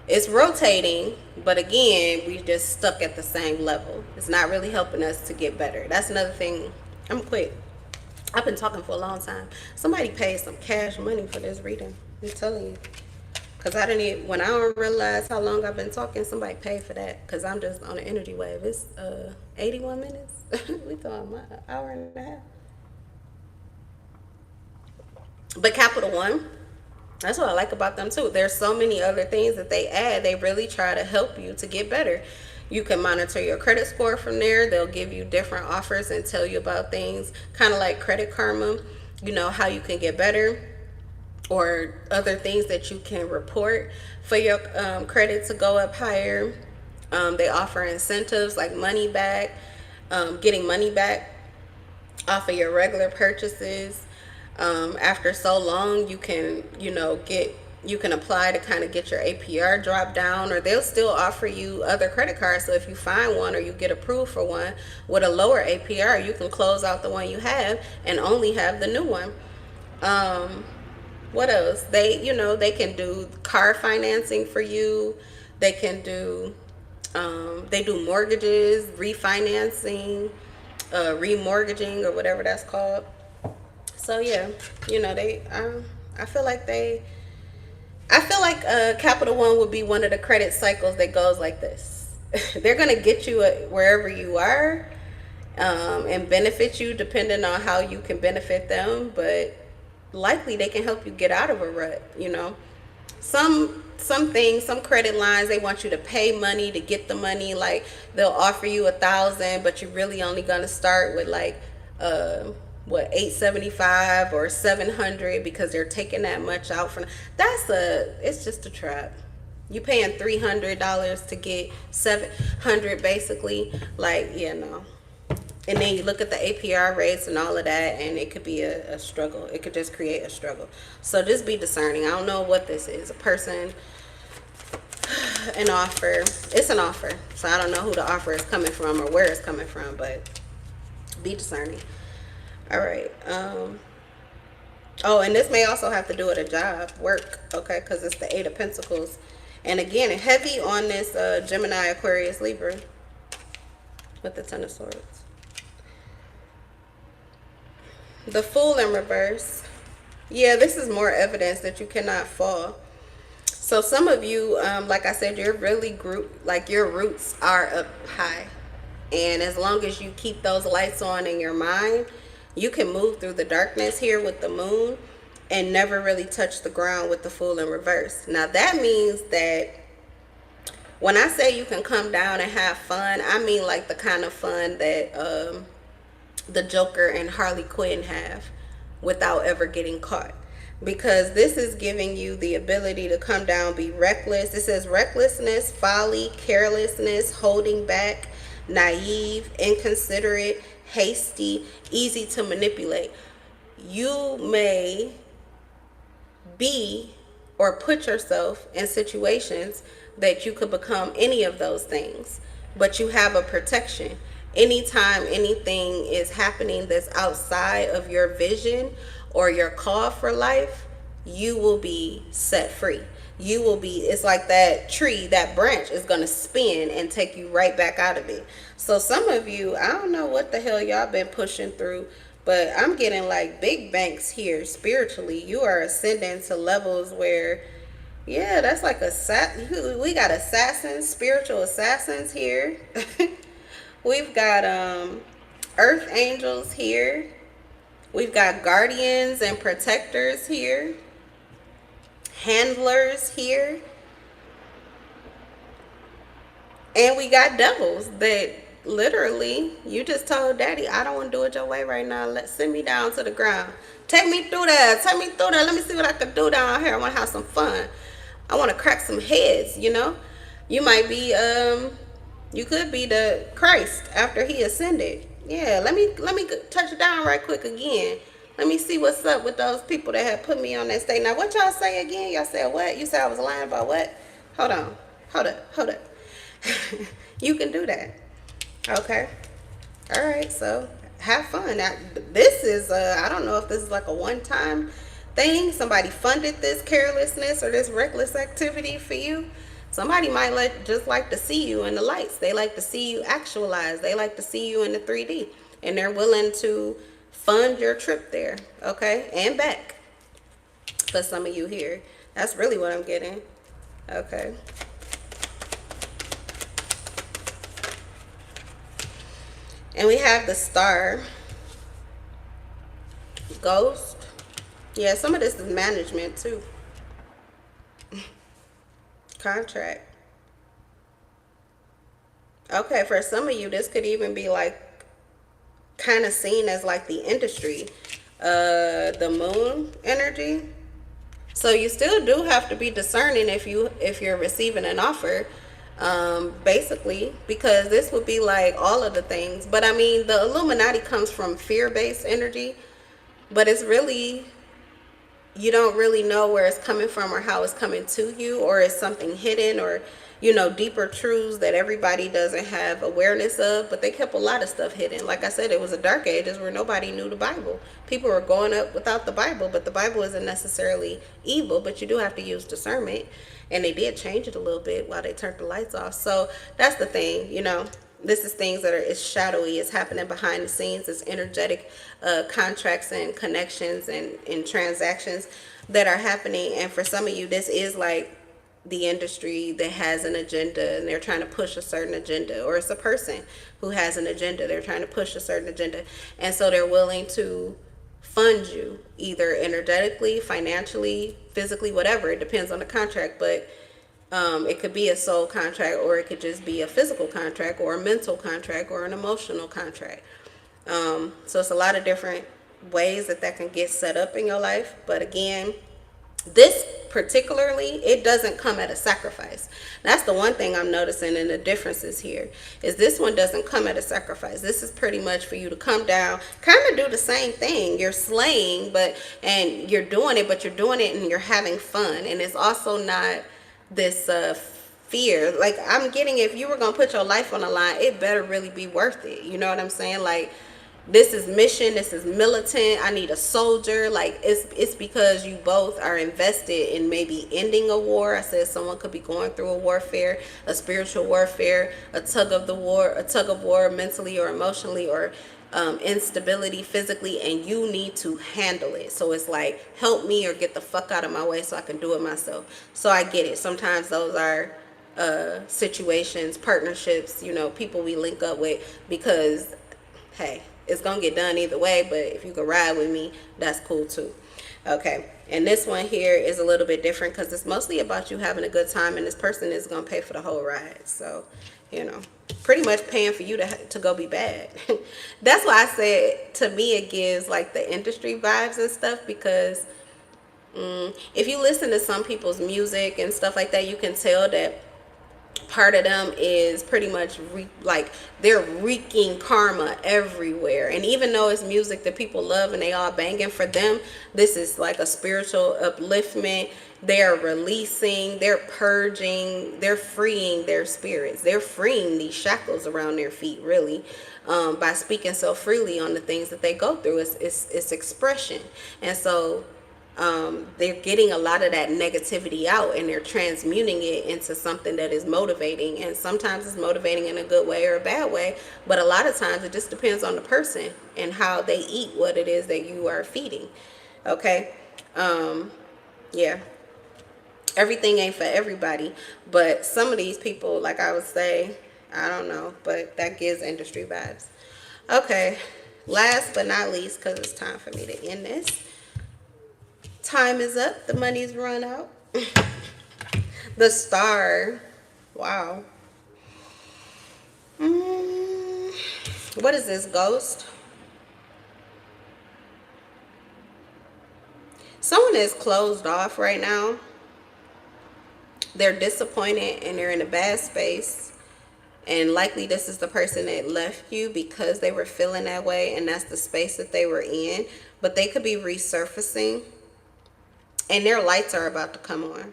it's rotating, but again, we just stuck at the same level. It's not really helping us to get better. That's another thing. I'm gonna quit. I've been talking for a long time. Somebody paid some cash money for this reading. I'm telling you. Because when I don't realize how long I've been talking, somebody paid for that. Because I'm just on an energy wave. It's 81 minutes. We talking about an hour and a half. But Capital One, that's what I like about them too. There's so many other things that they add. They really try to help you to get better. You can monitor your credit score from there. They'll give you different offers and tell you about things, kind of like Credit Karma, you know, how you can get better, or other things that you can report for your credit to go up higher. They offer incentives like money back, getting money back off of your regular purchases. After so long, you can, you can apply to kind of get your APR drop down, or they'll still offer you other credit cards. So if you find one or you get approved for one with a lower APR, you can close out the one you have and only have the new one. What else? They can do car financing for you. They can do, they do mortgages, refinancing, remortgaging, or whatever that's called. So yeah, I feel like Capital One would be one of the credit cycles that goes like this. They're gonna get you wherever you are, and benefit you depending on how you can benefit them, but likely they can help you get out of a rut. Some things, some credit lines, they want you to pay money to get the money. Like, they'll offer you $1,000, but you're really only gonna start with like $875 or $700, because they're taking that much out from. It's just a trap. You paying $300 to get $700 basically. Like, no. And then you look at the APR rates and all of that, and it could be a struggle. It could just create a struggle. So just be discerning. I don't know what this is. A person, an offer. It's an offer. So I don't know who the offer is coming from or where it's coming from, but be discerning. All right. And this may also have to do with a job, work, okay, because it's the Eight of Pentacles. And again, heavy on this Gemini, Aquarius, Libra with the Ten of Swords. The Fool in reverse. Yeah, this is more evidence that you cannot fall. So some of you, like I said, you're really your roots are up high. And as long as you keep those lights on in your mind, you can move through the darkness here with the moon. and never really touch the ground with the Fool in reverse. Now that means that when I say you can come down and have fun, I mean like the kind of fun that the Joker and Harley Quinn have without ever getting caught. Because this is giving you the ability to come down, be reckless. It says recklessness, folly, carelessness, holding back, naive, inconsiderate, hasty, easy to manipulate. You may be or put yourself in situations that you could become any of those things, but you have a protection. Anytime anything is happening that's outside of your vision or your call for life, you will be set free. You will be, it's like that tree, that branch is going to spin and take you right back out of it. So some of you, I don't know what the hell y'all been pushing through, but I'm getting like big banks here spiritually. You are ascending to levels where, yeah, that's like we got assassins, spiritual assassins here. We've got earth angels here. We've got guardians and protectors here. Handlers here. And we got devils that literally, you just told daddy, I don't want to do it your way right now. Send me down to the ground. Take me through there. Take me through there. Let me see what I can do down here. I want to have some fun. I want to crack some heads, you know. You might be, you could be the Christ after he ascended. Yeah, let me touch it down right quick again. Let me see what's up with those people that have put me on that stage. Now, what y'all say again? Y'all said what? You said I was lying about what? Hold on. Hold up. You can do that. Okay. All right. So have fun. Now, this is, I don't know if this is like a one-time thing. Somebody funded this carelessness or this reckless activity for you. Somebody might just like to see you in the lights. They like to see you actualize. They like to see you in the 3D. And they're willing to fund your trip there. Okay? And back. For some of you here. That's really what I'm getting. Okay. And we have the Star. Ghost. Yeah, some of this is management too. Contract. Okay, for some of you, this could even be like kind of seen as like the industry. The moon energy. So you still do have to be discerning if you're receiving an offer. Basically, because this would be like all of the things. But I mean, the Illuminati comes from fear-based energy, but it's really, you don't really know where it's coming from or how it's coming to you, or it's something hidden, or, you know, deeper truths that everybody doesn't have awareness of. But they kept a lot of stuff hidden. Like I said, it was a dark ages where nobody knew the Bible. People were going up without the Bible, but the Bible isn't necessarily evil, but you do have to use discernment. And they did change it a little bit while they turned the lights off. So that's the thing, you know. This is things that are, it's shadowy. It's happening behind the scenes. It's energetic contracts and connections and transactions that are happening. And for some of you, this is like the industry that has an agenda and they're trying to push a certain agenda. Or it's a person who has an agenda. They're trying to push a certain agenda. And so they're willing to fund you either energetically, financially, physically, whatever. It depends on the contract. But it could be a soul contract, or it could just be a physical contract, or a mental contract, or an emotional contract. So it's a lot of different ways that can get set up in your life. But again, this particularly, it doesn't come at a sacrifice. That's the one thing I'm noticing in the differences here, is this one doesn't come at a sacrifice. This is pretty much for you to come down, kind of do the same thing. You're slaying, and you're doing it, but you're doing it and you're having fun. And it's also not this fear. Like, I'm getting, if you were going to put your life on the line, it better really be worth it. You know what I'm saying? Like, this is mission, this is militant, I need a soldier. Like, it's because you both are invested in maybe ending a war. I said someone could be going through a warfare, a spiritual warfare, a tug of war mentally or emotionally, or instability physically, and you need to handle it. So it's like, help me or get the fuck out of my way so I can do it myself. So I get it. Sometimes those are situations, partnerships, you know, people we link up with because, hey, it's gonna get done either way, but if you can ride with me, that's cool too. Okay, and this one here is a little bit different because it's mostly about you having a good time, and this person is gonna pay for the whole ride. So, you know, pretty much paying for you to go be bad. That's why I said, to me it gives like the industry vibes and stuff, because if you listen to some people's music and stuff like that, you can tell that part of them is pretty much like they're wreaking karma everywhere. And even though it's music that people love and they all banging, for them this is like a spiritual upliftment. They're releasing, they're purging, they're freeing their spirits, they're freeing these shackles around their feet, really, by speaking so freely on the things that they go through. It's expression. And so they're getting a lot of that negativity out, and they're transmuting it into something that is motivating. And sometimes it's motivating in a good way or a bad way, but a lot of times it just depends on the person and how they eat what it is that you are feeding. Okay. Yeah, everything ain't for everybody, but some of these people, like I would say, I don't know, but that gives industry vibes. Okay, last but not least, because it's time for me to end this. Time is up. The money's run out. The Star. Wow. What is this, Ghost? Someone is closed off right now. They're disappointed and they're in a bad space. And likely this is the person that left you because they were feeling that way, and that's the space that they were in. But they could be resurfacing. And their lights are about to come on.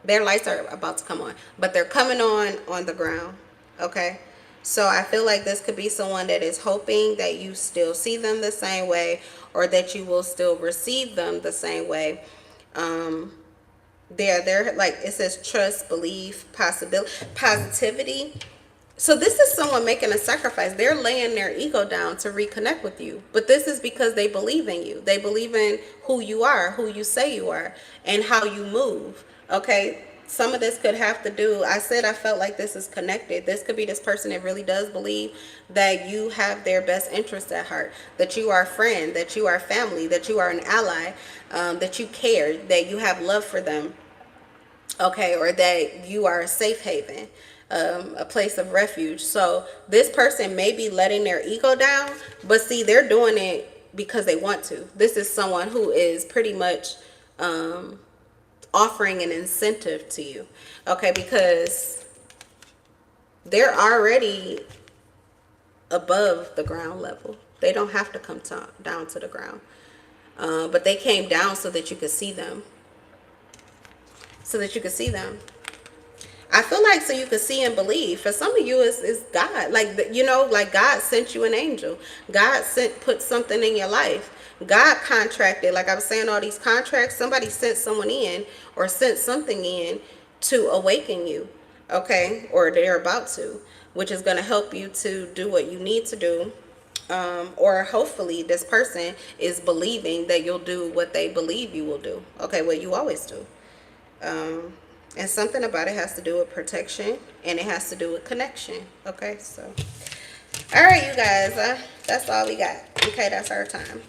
Their lights are about to come on. But they're coming on the ground. Okay? So I feel like this could be someone that is hoping that you still see them the same way, or that you will still receive them the same way. They're like, it says trust, belief, positivity. So this is someone making a sacrifice. They're laying their ego down to reconnect with you. But this is because they believe in you. They believe in who you are, who you say you are, and how you move. Okay? Some of this could have to do, I said I felt like this is connected. This could be this person that really does believe that you have their best interests at heart, that you are a friend, that you are family, that you are an ally, that you care, that you have love for them. Okay? Or that you are a safe haven. A place of refuge. So this person may be letting their ego down, but see, they're doing it because they want to. This is someone who is pretty much offering an incentive to you. Okay, because they're already above the ground level. They don't have to come down to the ground. But they came down so that you could see them. So that you could see them. I feel like so you could see and believe. For some of you, it's God. Like, you know, like God sent you an angel. God put something in your life. God contracted, like I was saying, all these contracts. Somebody sent someone in or sent something in to awaken you. Okay? Or they're about to, which is going to help you to do what you need to do. Or hopefully this person is believing that you'll do what they believe you will do. Okay? What you always do. And something about it has to do with protection, and it has to do with connection. Okay, so all right, you guys, that's all we got. Okay, that's our time.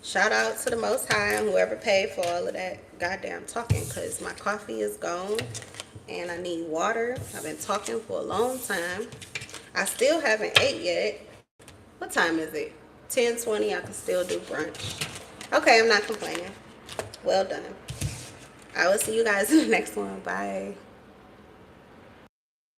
Shout out to the Most High and whoever paid for all of that goddamn talking, because my coffee is gone and I need water. I've been talking for a long time. I still haven't ate yet. What time is it? 10:20. I can still do brunch. Okay, I'm not complaining. Well done. I will see you guys in the next one. Bye.